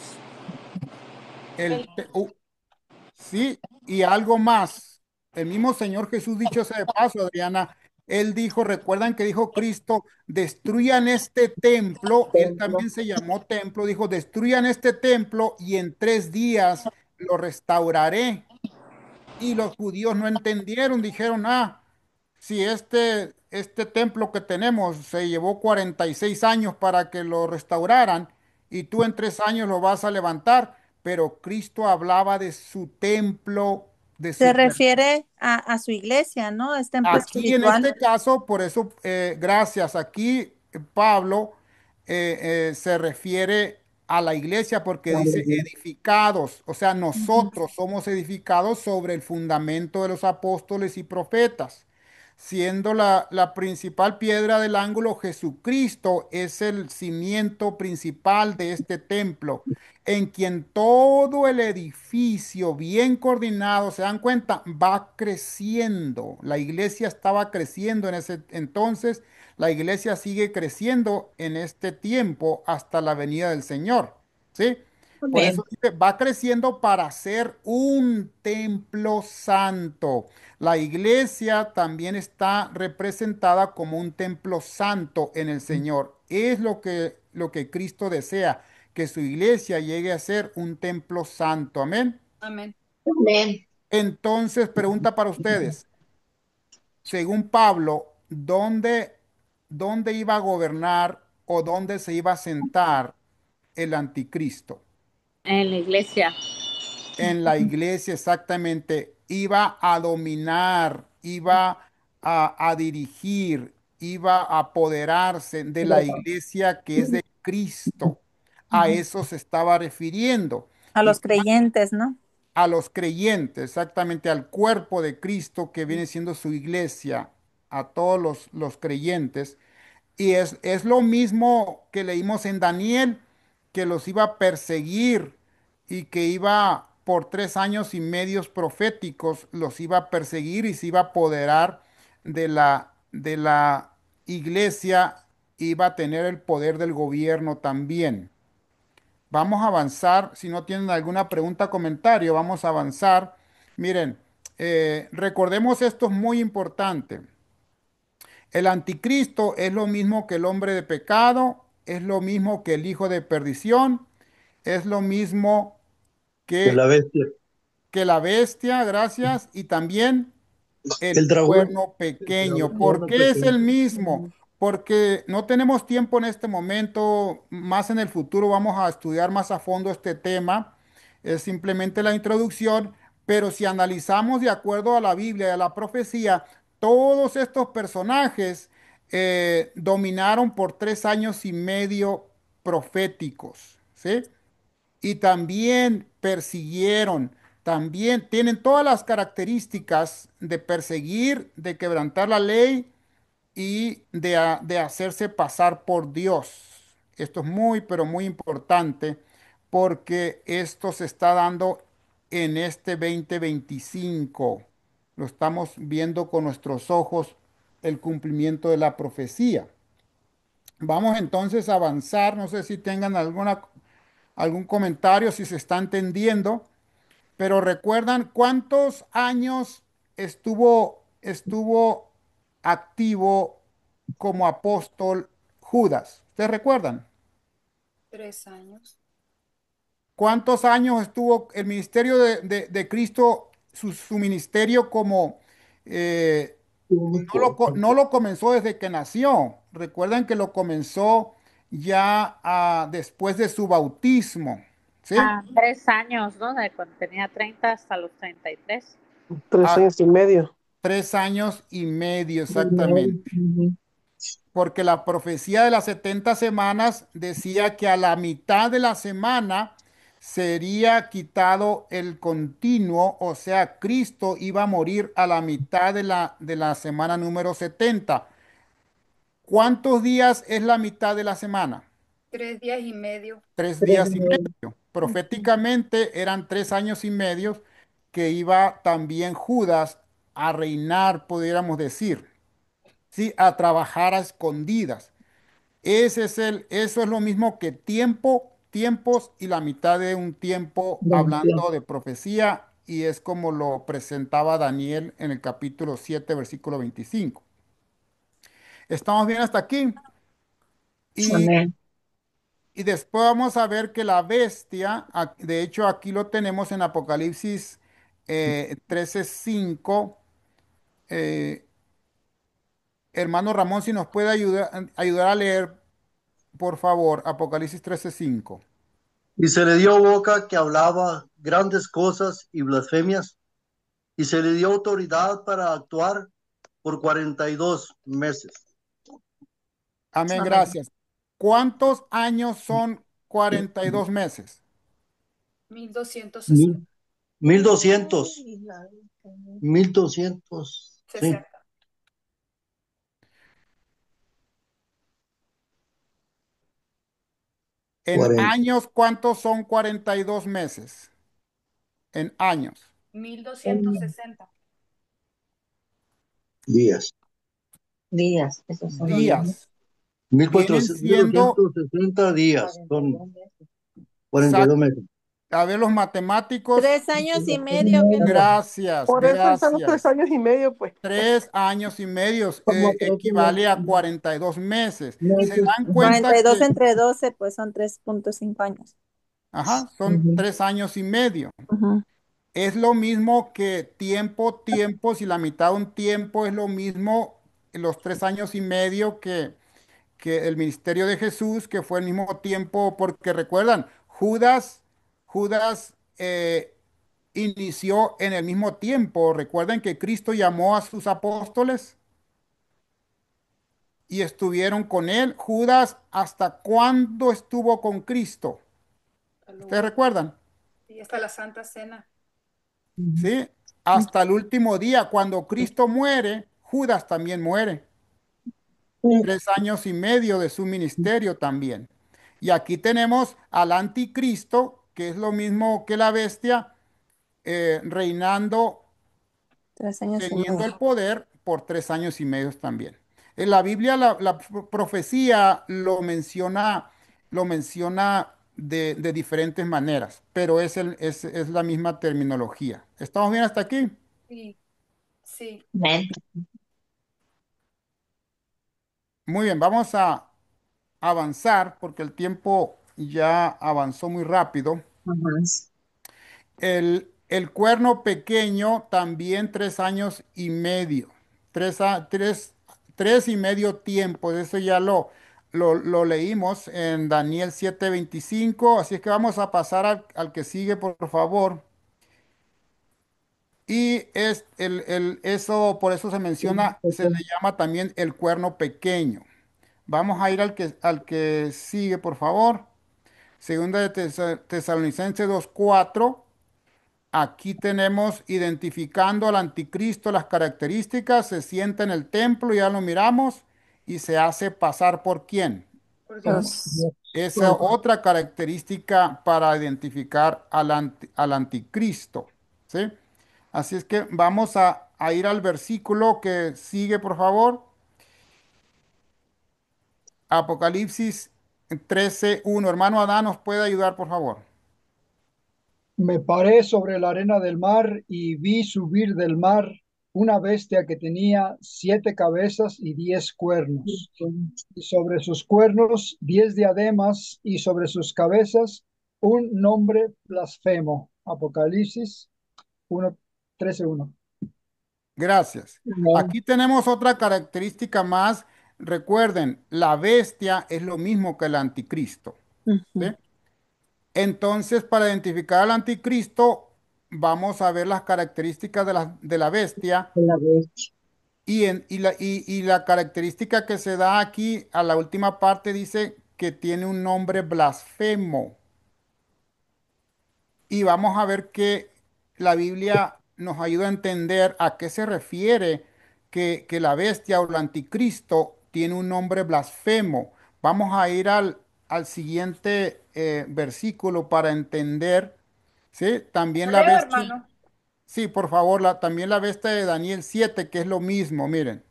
El, te- u- sí, y algo más. El mismo Señor Jesús, dicho sea de paso, Adriana, él dijo, recuerdan que dijo Cristo, destruyan este templo, él Templo. también se llamó templo, dijo, destruyan este templo y en 3 días lo restauraré. Y los judíos no entendieron, dijeron, si este templo que tenemos se llevó 46 años para que lo restauraran y tú en 3 años lo vas a levantar, pero Cristo hablaba de su templo, de Se su... refiere a su iglesia, ¿no? Es templo Aquí en espiritual. este caso, por eso, gracias, aquí Pablo se refiere a la iglesia porque dice edificados, o sea, Ujú. nosotros somos edificados sobre el fundamento de los apóstoles y profetas, siendo la principal piedra del ángulo, Jesucristo es el cimiento principal de este templo, en quien todo el edificio bien coordinado, se dan cuenta, va creciendo. La iglesia estaba creciendo en ese entonces, la iglesia sigue creciendo en este tiempo hasta la venida del Señor. ¿Sí? Por eso Amén. dice, va creciendo para ser un templo santo. La iglesia también está representada como un templo santo en el Señor. Es lo que Cristo desea, que su iglesia llegue a ser un templo santo. Amén. Amén. Amén. Entonces, pregunta para ustedes, según Pablo, ¿dónde iba a gobernar o dónde se iba a sentar el anticristo? En la iglesia. En la iglesia exactamente, iba a dominar, iba a dirigir, iba a apoderarse de la iglesia que es de Cristo. A Ujú. eso se estaba refiriendo. A Y los creyentes, ¿no? a los creyentes, exactamente al cuerpo de Cristo que viene siendo su iglesia, a todos los creyentes. Y es lo mismo que leímos en Daniel, que los iba a perseguir y que iba por 3 años y medio proféticos, los iba a perseguir y se iba a apoderar de la iglesia, iba a tener el poder del gobierno también. Vamos a avanzar, si no tienen alguna pregunta o comentario, vamos a avanzar. Miren, recordemos esto es muy importante. El anticristo es lo mismo que el hombre de pecado, es lo mismo que el hijo de perdición, es lo mismo De la que, bestia. que la bestia, gracias, y también el El dragón. cuerno El pequeño. ¿Por dragón qué es pequeño. el mismo? Porque no tenemos tiempo en este momento, más en el futuro vamos a estudiar más a fondo este tema. Es simplemente la introducción, pero si analizamos de acuerdo a la Biblia y a la profecía, todos estos personajes dominaron por 3 años y medio proféticos, ¿sí? Y también persiguieron, también tienen todas las características de perseguir, de quebrantar la ley y de hacerse pasar por Dios. Esto es muy, pero muy importante porque esto se está dando en este 2025. Lo estamos viendo con nuestros ojos, el cumplimiento de la profecía. Vamos entonces a avanzar. No sé si tengan algún comentario, si se está entendiendo, pero recuerdan cuántos años estuvo activo como apóstol Judas. ¿Ustedes recuerdan? 3 años. ¿Cuántos años estuvo el ministerio de Cristo, su ministerio como... eh, Muy no corto. lo comenzó desde que nació. Recuerdan que lo comenzó ya después de su bautismo. ¿Sí? 3 años, ¿no? De cuando tenía 30 hasta los 33. 3 años y medio. 3 años y medio exactamente. Porque la profecía de las 70 semanas decía que a la mitad de la semana sería quitado el continuo, o sea, Cristo iba a morir a la mitad de la semana número 70. ¿Cuántos días es la mitad de la semana? 3 días y medio. 3 días y medio. Proféticamente eran 3 años y medio que iba también Judas a reinar, pudiéramos decir, ¿sí? A trabajar a escondidas. Eso es lo mismo que tiempos y la mitad de un tiempo hablando de profecía, y es como lo presentaba Daniel en el capítulo 7 versículo 25. ¿Estamos bien hasta aquí? Y, Amén. y después vamos a ver que la bestia, de hecho aquí lo tenemos en Apocalipsis 13:5. eh, Hermano Ramón, si nos puede ayudar a leer, por favor, Apocalipsis 13:5. Y se le dio boca que hablaba grandes cosas y blasfemias, y se le dio autoridad para actuar por 42 meses. Amén, Amén. gracias. ¿Cuántos años son 42 meses? 1260. 1200, 1200, sí. En 40 años, ¿cuántos son 42 meses? En años. 1260. días. Días, esos son los días. Días. Vienen 1400, siendo, 1260 días, son 42 sa- meses. a ver, los matemáticos. 3 años y medio, Kenneth. Gracias, Por eso están los tres gracias. años y medio, pues. 3 años y medio Como equivale a 42 meses. Se meses. dan cuarenta cuenta y dos que, entre 12, pues son 3.5 años. ajá, son Ujú. 3 años y medio. Ujú. Es lo mismo que tiempo, tiempo, si la mitad de un tiempo es lo mismo, los 3 años y medio que el ministerio de Jesús, que fue el mismo tiempo, porque recuerdan, Judas inició en el mismo tiempo. Recuerden que Cristo llamó a sus apóstoles y estuvieron con él. Judas, ¿hasta cuándo estuvo con Cristo? ¿Ustedes recuerdan? Y hasta la Santa Cena. ¿Sí? Hasta el último día, cuando Cristo muere, Judas también muere. 3 años y medio de su ministerio también. Y aquí tenemos al anticristo, que es lo mismo que la bestia, reinando, 3 años y medio. teniendo el poder por 3 años y medio también. En la Biblia la profecía lo menciona de diferentes maneras, pero es la misma terminología. ¿Estamos bien hasta aquí? Sí, sí. Amén. Muy bien, vamos a avanzar porque el tiempo ya avanzó muy rápido. Ajá. El cuerno pequeño también 3 años y medio. Tres y medio tiempo. Eso ya lo leímos en Daniel 7:25. Así es que vamos a pasar al que sigue, por favor. Y por eso se menciona, se le llama también el cuerno pequeño. Vamos a ir al que sigue, por favor. Segunda de Tesalonicenses 2:4. Aquí tenemos identificando al anticristo, las características, se sienta en el templo, ya lo miramos, y se hace pasar por quién. Por Dios. Los Esa otra característica para identificar al anticristo, ¿sí? Así es que vamos a ir al versículo que sigue, por favor. Apocalipsis 13:1. Hermano Adán, ¿nos puede ayudar, por favor? Me paré sobre la arena del mar y vi subir del mar una bestia que tenía 7 cabezas y 10 cuernos, y sobre sus cuernos 10 diademas, y sobre sus cabezas un nombre blasfemo. Apocalipsis 1, 13:1. Gracias. Amén. Aquí tenemos otra característica más. Recuerden, la bestia es lo mismo que el anticristo, ¿sí? Ujú. Entonces, para identificar al anticristo, vamos a ver las características de la bestia La vez. y la característica que se da aquí a la última parte dice que tiene un nombre blasfemo. Y vamos a ver que la Biblia nos ayuda a entender a qué se refiere que la bestia o el anticristo tiene un nombre blasfemo. Vamos a ir al siguiente versículo para entender, ¿sí? También ¿Lo la leo, bestia, hermano? sí, por favor, también la bestia de Daniel 7, que es lo mismo, miren.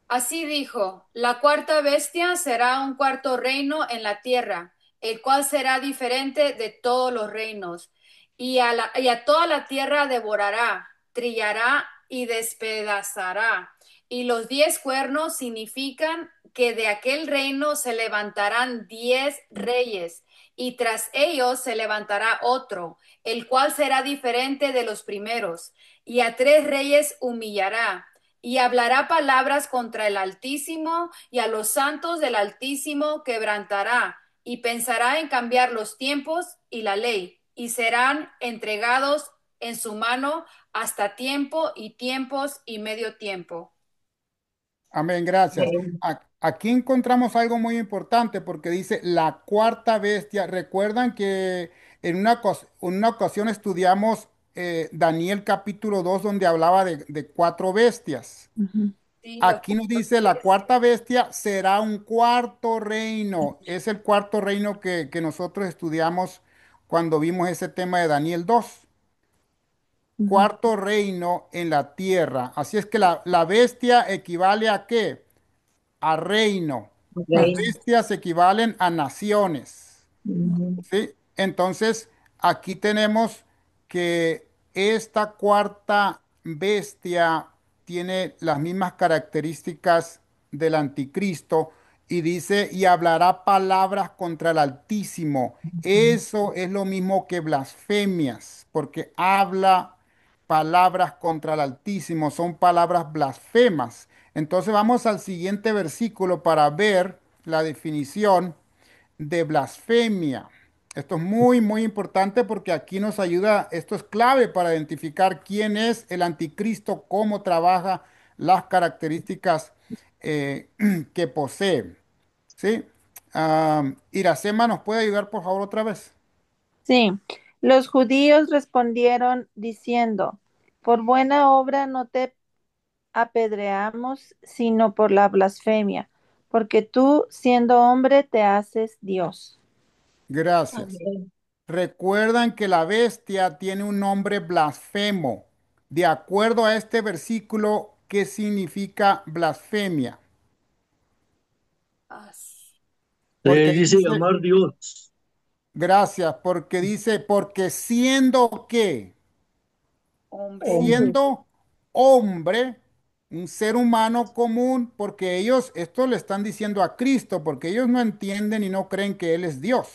Así dijo, la cuarta bestia será un cuarto reino en la tierra, el cual será diferente de todos los reinos, y a toda la tierra devorará, trillará y despedazará. Y los 10 cuernos significan que de aquel reino se levantarán 10 reyes, y tras ellos se levantará otro, el cual será diferente de los primeros, y a 3 reyes humillará y hablará palabras contra el Altísimo, y a los santos del Altísimo quebrantará, y pensará en cambiar los tiempos y la ley, y serán entregados en su mano hasta tiempo y tiempos y medio tiempo. Amén, gracias. Amén. Aquí encontramos algo muy importante porque dice la cuarta bestia. Recuerdan que en una ocasión estudiamos Daniel capítulo 2 donde hablaba de cuatro bestias. Ujú. Sí, los Aquí nos dice la cuarta bestia será un cuarto reino. Es el cuarto reino que nosotros estudiamos cuando vimos ese tema de Daniel 2. Ujú. Cuarto reino en la tierra. Así es que la bestia equivale a ¿qué? A reino. Las Reino. bestias equivalen a naciones. Ujú. ¿Sí? Entonces, aquí tenemos que esta cuarta bestia tiene las mismas características del anticristo y dice, y hablará palabras contra el Altísimo. Eso es lo mismo que blasfemias, porque habla palabras contra el Altísimo, son palabras blasfemas. Entonces vamos al siguiente versículo para ver la definición de blasfemia. Esto es muy, muy importante porque aquí nos ayuda, esto es clave para identificar quién es el anticristo, cómo trabaja, las características que posee. ¿Sí? Iracema, ¿nos puede ayudar por favor otra vez? Sí, los judíos respondieron diciendo, por buena obra no te apedreamos, sino por la blasfemia, porque tú, siendo hombre, te haces Dios. Gracias. Amén. Recuerdan que la bestia tiene un nombre blasfemo. De acuerdo a este versículo, ¿qué significa blasfemia? Ah, Se Porque dice dice, llamar Dios. gracias, porque dice, porque siendo qué, hombre, Hombre. siendo hombre, un ser humano común, porque ellos, esto le están diciendo a Cristo, porque ellos no entienden y no creen que Él es Dios.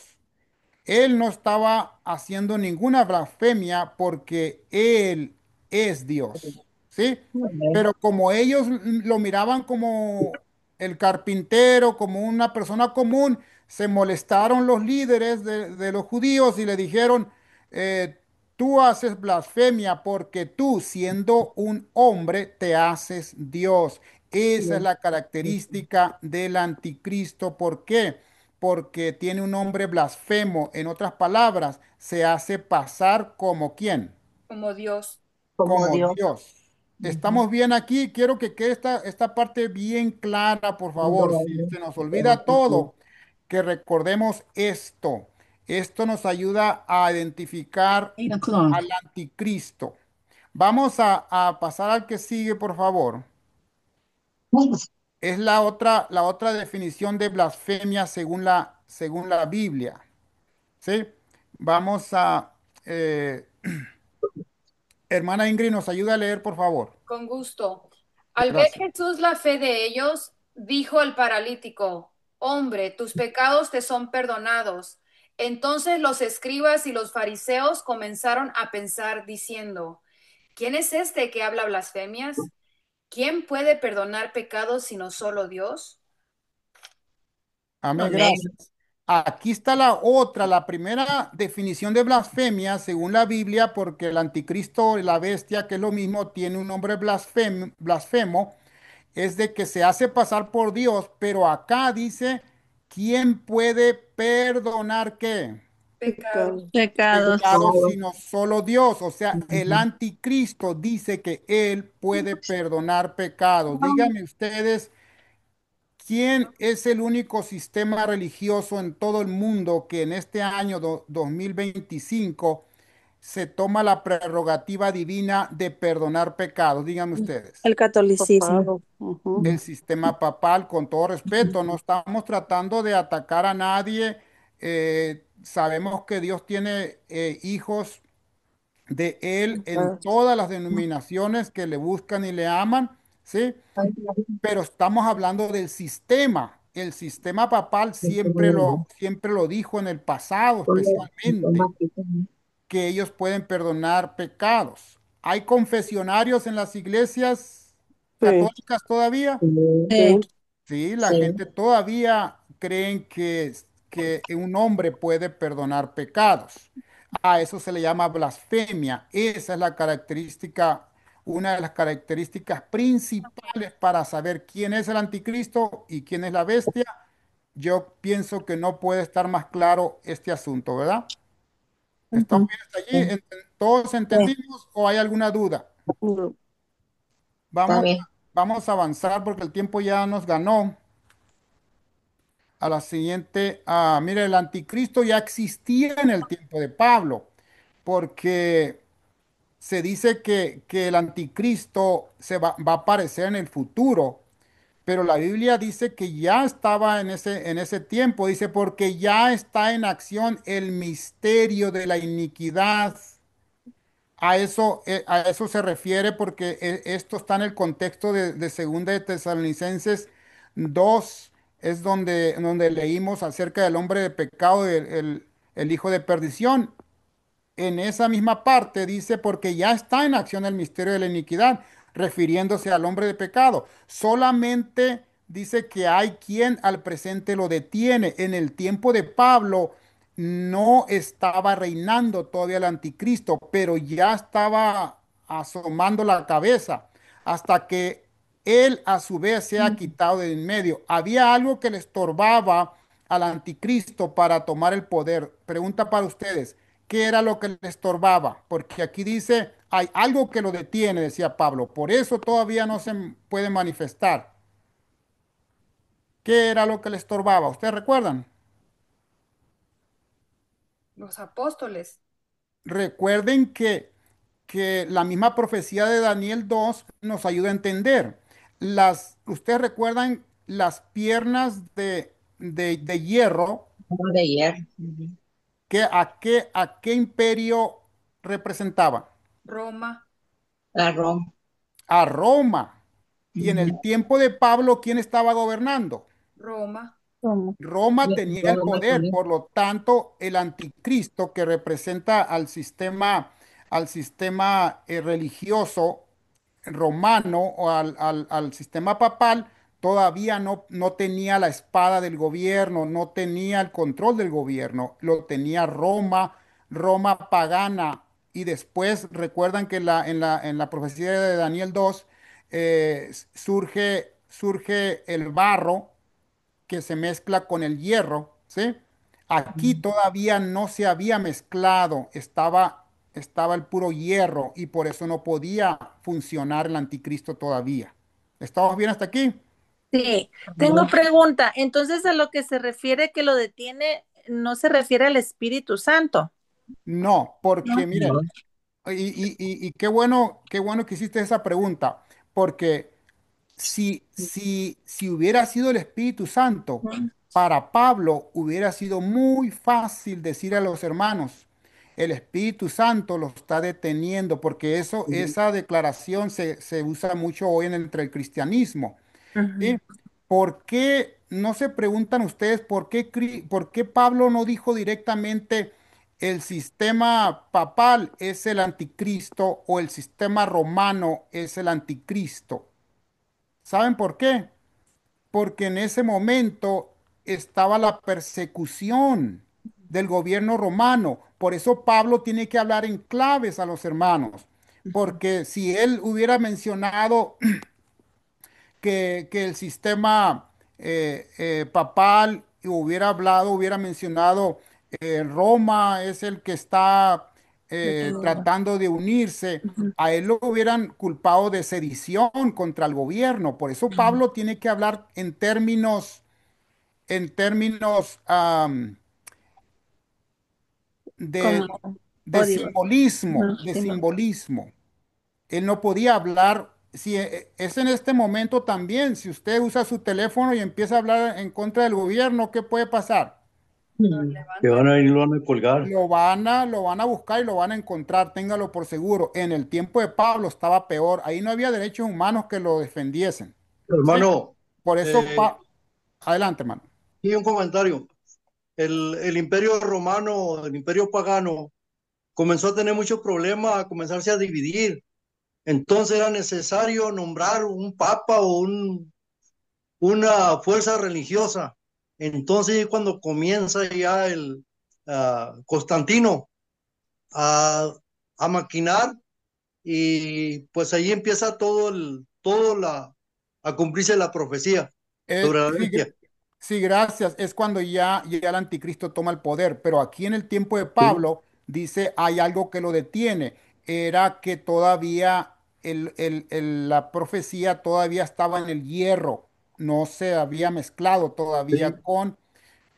Él no estaba haciendo ninguna blasfemia porque Él es Dios, ¿sí? Amén. Pero como ellos lo miraban como el carpintero, como una persona común, se molestaron los líderes de los judíos y le dijeron, tú haces blasfemia porque tú, siendo un hombre, te haces Dios. Esa es la característica del anticristo. ¿Por qué? Porque tiene un nombre blasfemo. En otras palabras, se hace pasar como quién, como Dios. Como como Dios. Dios. Ujú. ¿Estamos bien aquí? Quiero que quede esta parte bien clara, por favor. Si Adorable. se nos olvida todo, que recordemos esto. Esto nos ayuda a identificar 8 o'clock. al anticristo. Vamos a pasar al que sigue, por favor. Es la otra definición de blasfemia según la Biblia. ¿Sí? Vamos a, hermana Ingrid, ¿nos ayuda a leer, por favor? Con gusto. Al ver Gracias. Jesús la fe de ellos, dijo el paralítico, hombre, tus pecados te son perdonados. Entonces los escribas y los fariseos comenzaron a pensar diciendo, ¿quién es este que habla blasfemias? ¿Quién puede perdonar pecados sino solo Dios? Amén, Amén. gracias. Aquí está la otra, la primera definición de blasfemia según la Biblia, porque el anticristo y la bestia, que es lo mismo, tiene un nombre blasfemo, es de que se hace pasar por Dios, pero acá dice, ¿quién puede perdonar qué? Pecados. Pecados. Pecados sino solo Dios. O sea, el anticristo dice que él puede perdonar pecados. Díganme ustedes, ¿quién es el único sistema religioso en todo el mundo que en este año 2025 se toma la prerrogativa divina de perdonar pecados? Díganme ustedes. El catolicismo. Papado. Ujú. El sistema papal, con todo respeto, no estamos tratando de atacar a nadie. Sabemos que Dios tiene hijos de Él en todas las denominaciones que le buscan y le aman, ¿sí? Pero estamos hablando del sistema. El sistema papal siempre lo dijo en el pasado, especialmente, que ellos pueden perdonar pecados. ¿Hay confesionarios en las iglesias Sí, católicas todavía? Sí. Sí, Sí, la sí. gente todavía creen que un hombre puede perdonar pecados. A eso se le llama blasfemia. Esa es la característica, una de las características principales para saber quién es el anticristo y quién es la bestia. Yo pienso que no puede estar más claro este asunto, ¿verdad? ¿Estamos Ujú. bien hasta allí? ¿Todos Sí, entendimos o hay alguna duda? No. está Vamos, bien. vamos a avanzar porque el tiempo ya nos ganó. A la siguiente, mire, el anticristo ya existía en el tiempo de Pablo, porque se dice que el anticristo va a aparecer en el futuro, pero la Biblia dice que ya estaba en ese tiempo, dice, porque ya está en acción el misterio de la iniquidad. A eso se refiere porque esto está en el contexto de Segunda de Tesalonicenses 2, es donde leímos acerca del hombre de pecado, el hijo de perdición. En esa misma parte dice, porque ya está en acción el misterio de la iniquidad, refiriéndose al hombre de pecado. Solamente dice que hay quien al presente lo detiene. En el tiempo de Pablo no estaba reinando todavía el anticristo, pero ya estaba asomando la cabeza hasta que él a su vez se ha quitado de en medio. Había algo que le estorbaba al anticristo para tomar el poder. Pregunta para ustedes, ¿qué era lo que le estorbaba? Porque aquí dice, hay algo que lo detiene, decía Pablo. Por eso todavía no se puede manifestar. ¿Qué era lo que le estorbaba? ¿Ustedes recuerdan? Los apóstoles. Recuerden que la misma profecía de Daniel 2 nos ayuda a entender. Ustedes recuerdan las piernas de hierro, Como de ayer. Ujú. a qué imperio representaban? Roma. La Roma. A Roma. Y en el Ujú. tiempo de Pablo, ¿quién estaba gobernando? Roma. ¿Cómo? Roma Y tenía el Roma poder, también. por lo tanto, el anticristo que representa al sistema religioso romano o al sistema papal, todavía no tenía la espada del gobierno, no tenía el control del gobierno, lo tenía Roma, Roma pagana. Y después recuerdan que en la profecía de Daniel 2 surge el barro que se mezcla con el hierro, ¿sí? Aquí todavía no se había mezclado, estaba el puro hierro y por eso no podía funcionar el anticristo todavía. ¿Estamos bien hasta aquí? Sí, tengo pregunta. Entonces, a lo que se refiere que lo detiene, no se refiere al Espíritu Santo. No, porque ¿No? miren, y qué bueno que hiciste esa pregunta, porque si hubiera sido el Espíritu Santo, para Pablo hubiera sido muy fácil decir a los hermanos, el Espíritu Santo lo está deteniendo, porque esa declaración se usa mucho hoy entre el cristianismo. Ujú. ¿Sí? ¿Por qué no se preguntan ustedes por qué Pablo no dijo directamente el sistema papal es el anticristo o el sistema romano es el anticristo? ¿Saben por qué? Porque en ese momento estaba la persecución del gobierno romano. Por eso Pablo tiene que hablar en claves a los hermanos. Porque si él hubiera mencionado que el sistema papal hubiera mencionado Roma es el que está Detenido. tratando de unirse, Ujú. a él lo hubieran culpado de sedición contra el gobierno. Por eso Pablo tiene que hablar en términos de, Como código. Ujú. de Simón. simbolismo. Él no podía hablar. Si es en este momento también, si usted usa su teléfono y empieza a hablar en contra del gobierno, ¿qué puede pasar? Los Ujú. Que levantan. van a ir, lo van a colgar. Lo van a buscar y lo van a encontrar, téngalo por seguro. En el tiempo de Pablo estaba peor. Ahí no había derechos humanos que lo defendiesen. ¿Sí? Hermano, Por eso, eh, adelante, hermano. y un comentario. El imperio romano, el imperio pagano, comenzó a tener muchos problemas, a comenzarse a dividir. Entonces era necesario nombrar un papa o una fuerza religiosa Entonces, cuando comienza ya el Constantino a, a maquinar, y pues ahí empieza a cumplirse la profecía sobre la Sí, bestia. sí, gracias. Es cuando ya el anticristo toma el poder. Pero aquí en el tiempo de Sí. Pablo dice hay algo que lo detiene. Era que todavía la profecía todavía estaba en el hierro. No se había mezclado todavía Sí. con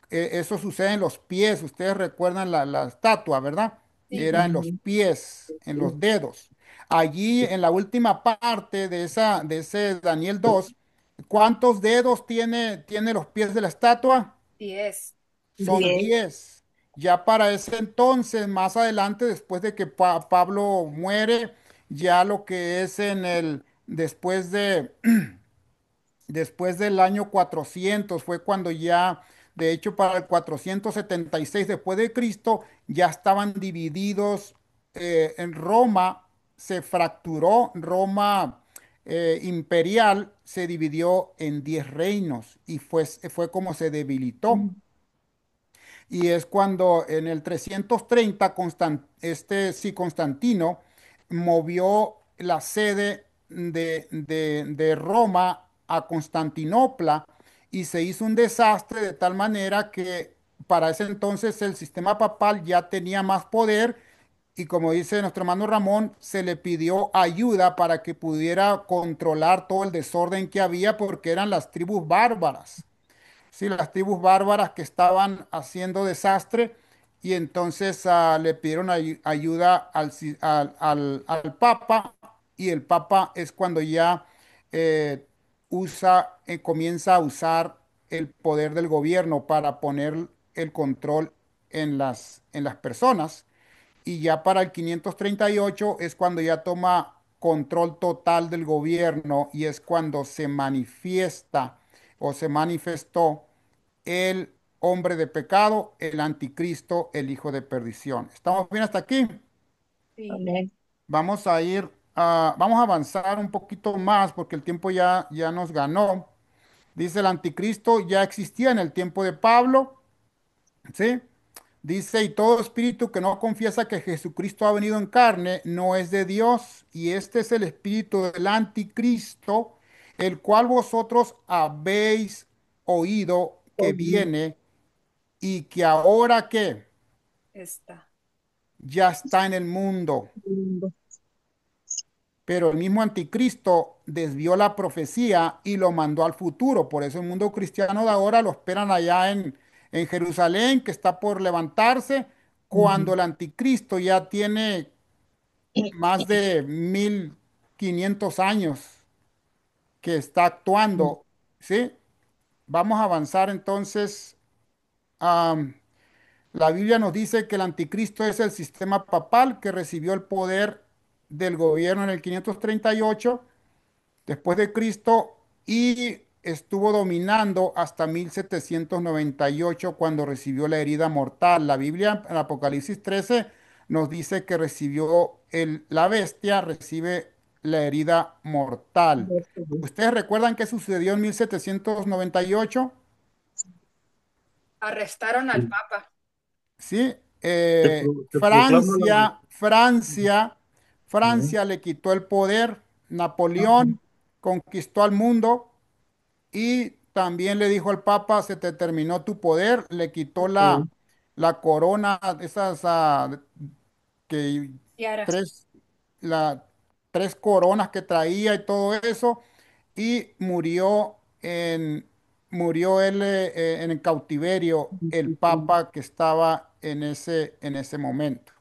eso sucede en los pies. Ustedes recuerdan la estatua, ¿verdad? Sí. Era en los Ujú. pies, en los dedos. Allí en la última parte de ese Daniel 2, ¿cuántos dedos tiene los pies de la estatua? 10. Son 10. 10. Ya para ese entonces, más adelante, después de que Pablo muere, ya lo que es después del año 400 fue cuando ya, de hecho, para el 476 después de Cristo, ya estaban divididos en Roma, se fracturó, Roma imperial se dividió en 10 reinos y fue como se debilitó. Y es cuando en el 330 sí, Constantino movió la sede de Roma a Constantinopla y se hizo un desastre de tal manera que para ese entonces el sistema papal ya tenía más poder y como dice nuestro hermano Ramón, se le pidió ayuda para que pudiera controlar todo el desorden que había porque eran las tribus bárbaras. Sí, las tribus bárbaras que estaban haciendo desastre y entonces le pidieron ayuda al Papa y el Papa es cuando ya eh, comienza a usar el poder del gobierno para poner el control en las personas y ya para el 538 es cuando ya toma control total del gobierno y es cuando se manifiesta o se manifestó el hombre de pecado, el anticristo, el hijo de perdición. ¿Estamos bien hasta aquí? Sí. Amén. Vamos a avanzar un poquito más porque el tiempo ya nos ganó. Dice el anticristo ya existía en el tiempo de Pablo, ¿sí? Dice, y todo espíritu que no confiesa que Jesucristo ha venido en carne no es de Dios, y este es el espíritu del anticristo, el cual vosotros habéis oído que Oí. viene y que ahora que Está. ya está en el mundo. Pero el mismo anticristo desvió la profecía y lo mandó al futuro. Por eso el mundo cristiano de ahora lo esperan allá en Jerusalén, que está por levantarse, cuando Ujú. el anticristo ya tiene más de 1500 años que está actuando. ¿Sí? Vamos a avanzar entonces. am, la Biblia nos dice que el anticristo es el sistema papal que recibió el poder del gobierno en el 538 después de Cristo y estuvo dominando hasta 1798 cuando recibió la herida mortal. La Biblia en Apocalipsis 13 nos dice que la bestia recibe la herida mortal. ¿Ustedes recuerdan qué sucedió en 1798? Arrestaron al Papa. Sí, Se proclama Francia le quitó el poder, Napoleón conquistó al mundo y también le dijo al Papa, se te terminó tu poder, le quitó la corona, esas que Tiara. tres, la, tres coronas que traía y todo eso, y murió él en el cautiverio, el Papa que estaba en ese momento.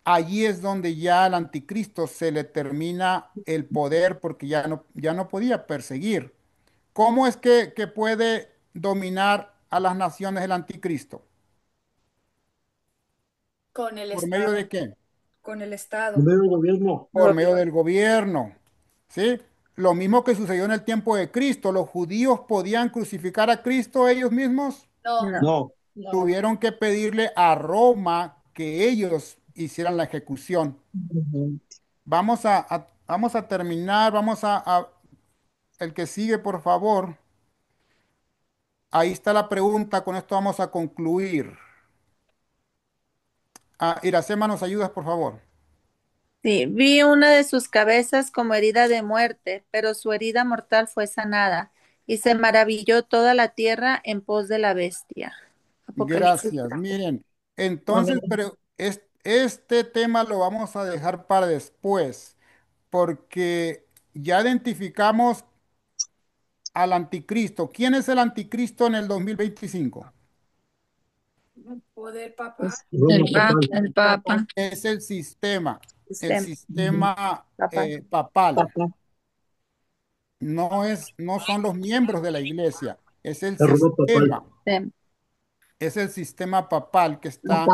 Allí es donde ya al anticristo se le termina el poder porque ya no podía perseguir. ¿Cómo es que puede dominar a las naciones el anticristo? Con el ¿Por medio de Estado. qué? Con el Estado. medio gobierno. Por medio del gobierno. ¿Sí? Lo mismo que sucedió en el tiempo de Cristo. Los judíos podían crucificar a Cristo ellos mismos. No. No, No, no. Tuvieron que pedirle a Roma que ellos hicieran la ejecución. Ujú. Vamos a terminar. El que sigue, por favor. ahí está la pregunta, con esto vamos a concluir. Iracema, ¿nos ayudas, por favor? Sí, vi una de sus cabezas como herida de muerte, pero su herida mortal fue sanada, y se maravilló toda la tierra en pos de la bestia. Apocalipsis Gracias. 13. Miren, entonces, pero este tema lo vamos a dejar para después, porque ya identificamos al anticristo. ¿Quién es el anticristo en el 2025? Poder papá. El, Roma papal. el Papa, Es el sistema sistema papal. papal. No son los miembros de la iglesia, La Roma papal. Sistema. es el sistema papal que está.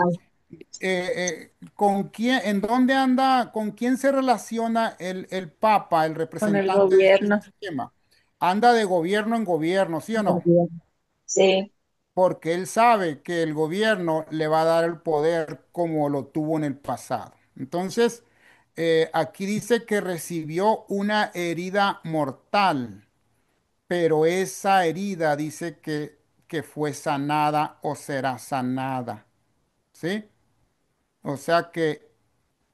¿Con quién, en dónde anda, con quién se relaciona el Papa, el Con el representante de este gobierno. sistema? Anda de gobierno en gobierno, ¿sí o no? Sí, Porque él sabe que el gobierno le va a dar el poder como lo tuvo en el pasado. Entonces, aquí dice que recibió una herida mortal, pero esa herida dice que fue sanada o será sanada, ¿sí? O sea que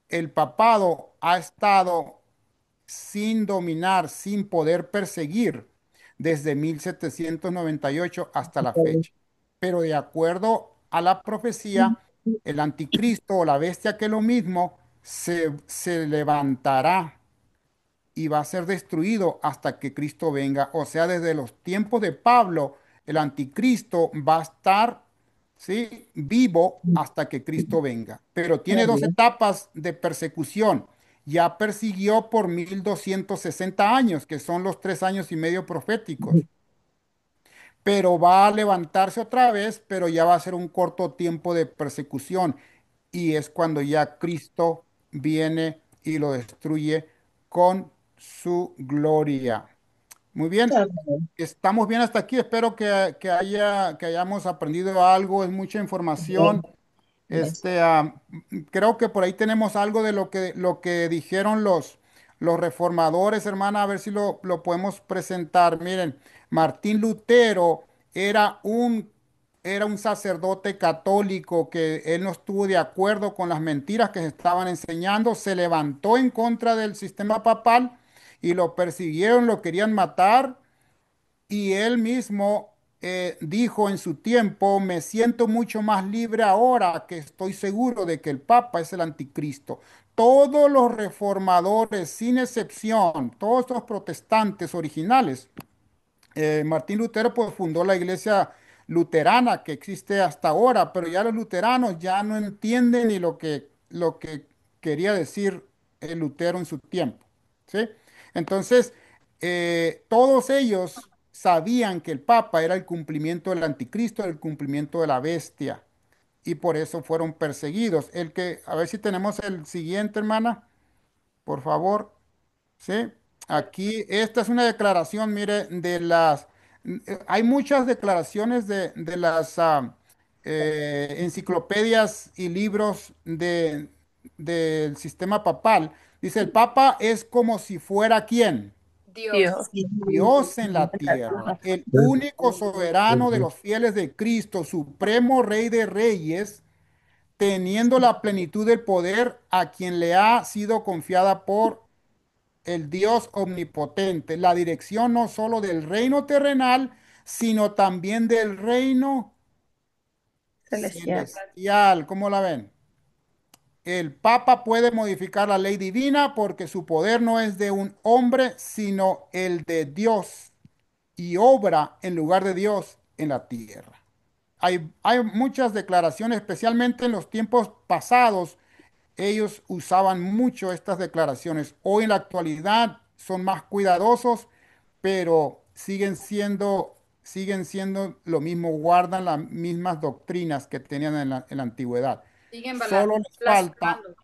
el papado ha estado sin dominar, sin poder perseguir desde 1798 hasta la fecha. Pero de acuerdo a la profecía, el anticristo o la bestia que es lo mismo se levantará y va a ser destruido hasta que Cristo venga. O sea, desde los tiempos de Pablo, el anticristo va a estar, ¿sí?, vivo hasta que Cristo venga. Pero tiene dos etapas de persecución. Ya persiguió por 1260 años, que son los 3 años y medio proféticos. Pero va a levantarse otra vez, pero ya va a ser un corto tiempo de persecución. Y es cuando ya Cristo viene y lo destruye con su gloria. Muy bien, estamos bien hasta aquí. Espero que hayamos aprendido algo. Es mucha información. Este, creo que por ahí tenemos algo de lo que dijeron los reformadores, hermana, a ver si lo podemos presentar. Miren, Martín Lutero era un, era un sacerdote católico que él no estuvo de acuerdo con las mentiras que se estaban enseñando, se levantó en contra del sistema papal y lo persiguieron, lo querían matar. Y él mismo dijo en su tiempo, me siento mucho más libre ahora que estoy seguro de que el Papa es el anticristo. Todos los reformadores, sin excepción, todos los protestantes originales, Martín Lutero pues fundó la iglesia luterana que existe hasta ahora, pero ya los luteranos ya no entienden ni lo que quería decir el Lutero en su tiempo, ¿sí? Entonces, todos ellos sabían que el Papa era el cumplimiento del anticristo, el cumplimiento de la bestia, y por eso fueron perseguidos. A ver si tenemos el siguiente, hermana, por favor. Sí, aquí esta es una declaración, mire, hay muchas declaraciones de las enciclopedias y libros del sistema papal. Dice, el Papa es como si fuera ¿quién? Dios. Dios. Dios en la tierra, el único soberano de los fieles de Cristo, supremo Rey de Reyes, teniendo la plenitud del poder a quien le ha sido confiada por el Dios omnipotente, la dirección no solo del reino terrenal, sino también del reino Celestial. celestial. ¿Cómo la ven? El Papa puede modificar la ley divina porque su poder no es de un hombre, sino el de Dios y obra en lugar de Dios en la tierra. Hay muchas declaraciones, especialmente en los tiempos pasados, ellos usaban mucho estas declaraciones. Hoy en la actualidad son más cuidadosos, pero siguen siendo lo mismo, guardan las mismas doctrinas que tenían en la antigüedad. Siguen Solo les falta blasfemando.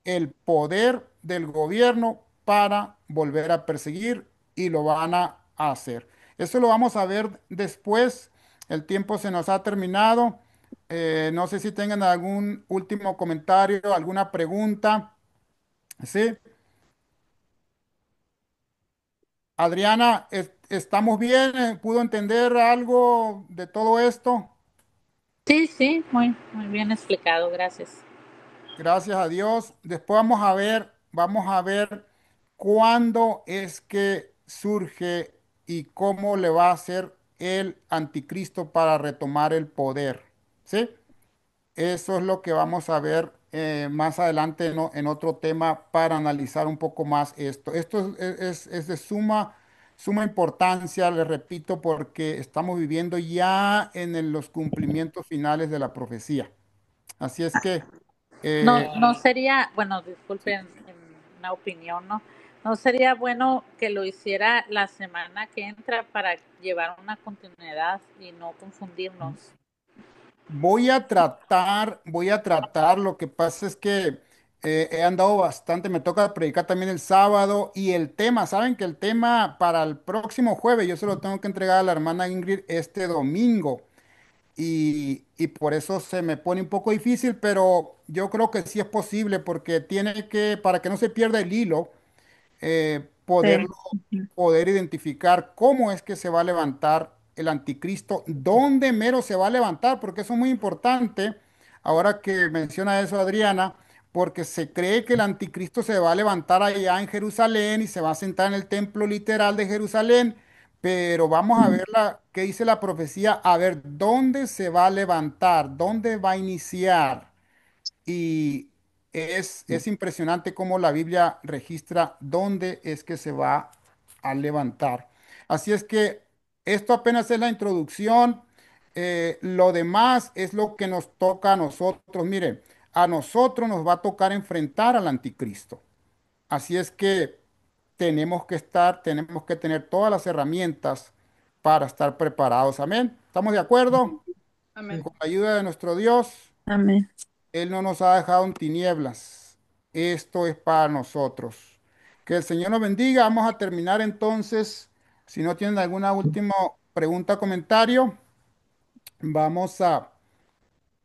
el poder del gobierno para volver a perseguir y lo van a hacer. Eso lo vamos a ver después. El tiempo se nos ha terminado. No sé si tengan algún último comentario, alguna pregunta. ¿Sí? Adriana, ¿estamos bien? ¿Pudo entender algo de todo esto? Sí, sí, muy bien explicado, gracias. Gracias a Dios. Después vamos a ver cuándo es que surge y cómo le va a hacer el anticristo para retomar el poder. ¿Sí? Eso es lo que vamos a ver más adelante en otro tema para analizar un poco más esto. Esto es de suma importancia, le repito, porque estamos viviendo ya los cumplimientos finales de la profecía. Así es que No, eh, no sería, bueno, disculpen, en una opinión, ¿no? No sería bueno que lo hiciera la semana que entra para llevar una continuidad y no confundirnos. voy a tratar, lo que pasa es que he andado bastante, me toca predicar también el sábado y el tema, saben que el tema para el próximo jueves yo se lo tengo que entregar a la hermana Ingrid este domingo y por eso se me pone un poco difícil, pero yo creo que sí es posible porque tiene que, para que no se pierda el hilo, Sí. poder identificar cómo es que se va a levantar el anticristo, dónde mero se va a levantar, porque eso es muy importante, ahora que menciona eso Adriana, porque se cree que el anticristo se va a levantar allá en Jerusalén y se va a sentar en el templo literal de Jerusalén, pero vamos a ver qué dice la profecía, a ver dónde se va a levantar, dónde va a iniciar. Y es impresionante cómo la Biblia registra dónde es que se va a levantar. Así es que esto apenas es la introducción. Lo demás es lo que nos toca a nosotros. Mire, a nosotros nos va a tocar enfrentar al anticristo. Así es que tenemos que tener todas las herramientas para estar preparados. Amén. ¿Estamos de acuerdo? Amén. Con la ayuda de nuestro Dios. Amén. Él no nos ha dejado en tinieblas. Esto es para nosotros. Que el Señor nos bendiga. Vamos a terminar entonces. Si no tienen alguna última pregunta o comentario, vamos a,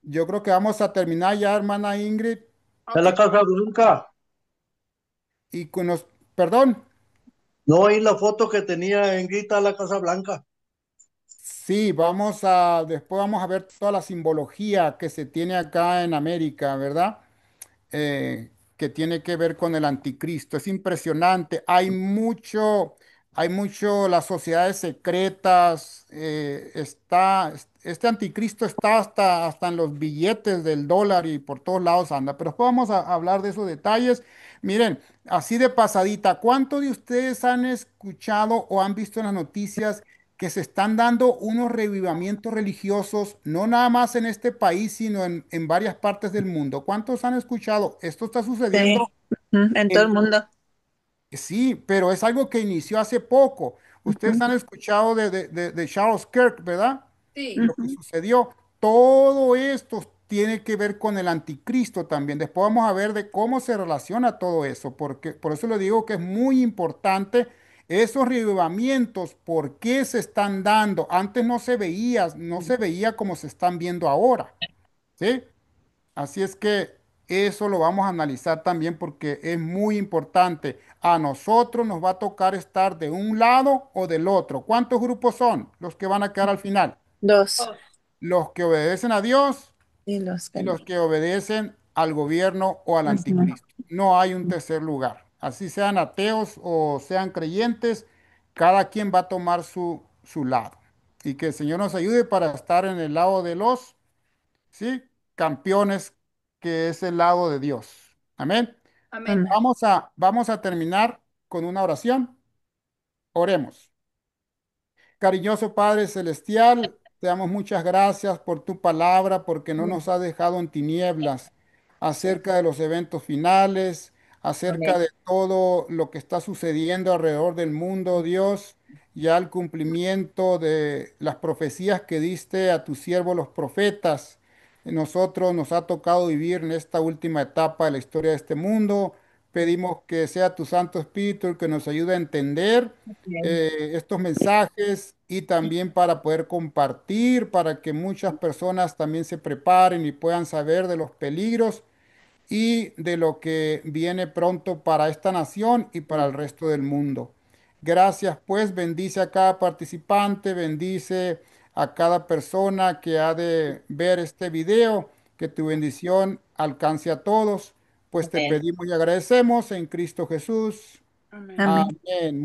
yo creo que vamos a terminar ya, hermana Ingrid. De Ok. la Casa Blanca. Y con los, perdón, No, ahí la foto que tenía en Grita la Casa Blanca. sí, después vamos a ver toda la simbología que se tiene acá en América, ¿verdad? Que tiene que ver con el anticristo. Es impresionante. Hay mucho, las sociedades secretas, este anticristo está hasta en los billetes del dólar y por todos lados anda. Pero después vamos a hablar de esos detalles. Miren, así de pasadita, ¿cuántos de ustedes han escuchado o han visto en las noticias que se están dando unos revivamientos religiosos, no nada más en este país, sino en varias partes del mundo? ¿Cuántos han escuchado? Esto está Sí. sucediendo En todo el en, mundo. sí, pero es algo que inició hace poco. Ustedes Ujú, han escuchado de Charles Kirk, ¿verdad? Sí. Lo que ujú. sucedió. Todo esto tiene que ver con el anticristo también. Después vamos a ver de cómo se relaciona todo eso, porque por eso le digo que es muy importante esos revivamientos, por qué se están dando. Antes no se veía como se están viendo ahora, ¿sí? Así es que eso lo vamos a analizar también porque es muy importante. A nosotros nos va a tocar estar de un lado o del otro. ¿Cuántos grupos son los que van a quedar al final? Dos. Oh, Los que obedecen a Dios Y los y que no. los que obedecen al gobierno o al Ujú. anticristo. No hay un tercer lugar. Así sean ateos o sean creyentes, cada quien va a tomar su lado. Y que el Señor nos ayude para estar en el lado de los, ¿sí? Campeones, que es el lado de Dios. Amén. amén. Amén. Vamos a terminar con una oración. Oremos. Cariñoso Padre Celestial, te damos muchas gracias por tu palabra, porque no nos has dejado en tinieblas acerca de los eventos finales, acerca de todo lo que está sucediendo alrededor del mundo, Dios, ya el cumplimiento de las profecías que diste a tus siervos los profetas. Nosotros nos ha tocado vivir en esta última etapa de la historia de este mundo. Pedimos que sea tu Santo Espíritu el que nos ayude a entender estos mensajes y también para poder compartir, para que muchas personas también se preparen y puedan saber de los peligros y de lo que viene pronto para esta nación y para el resto del mundo. Gracias, pues bendice a cada participante, bendice a cada persona que ha de ver este video, que tu bendición alcance a todos, pues te Amén. pedimos y agradecemos en Cristo Jesús. Amén. Amén. Amén.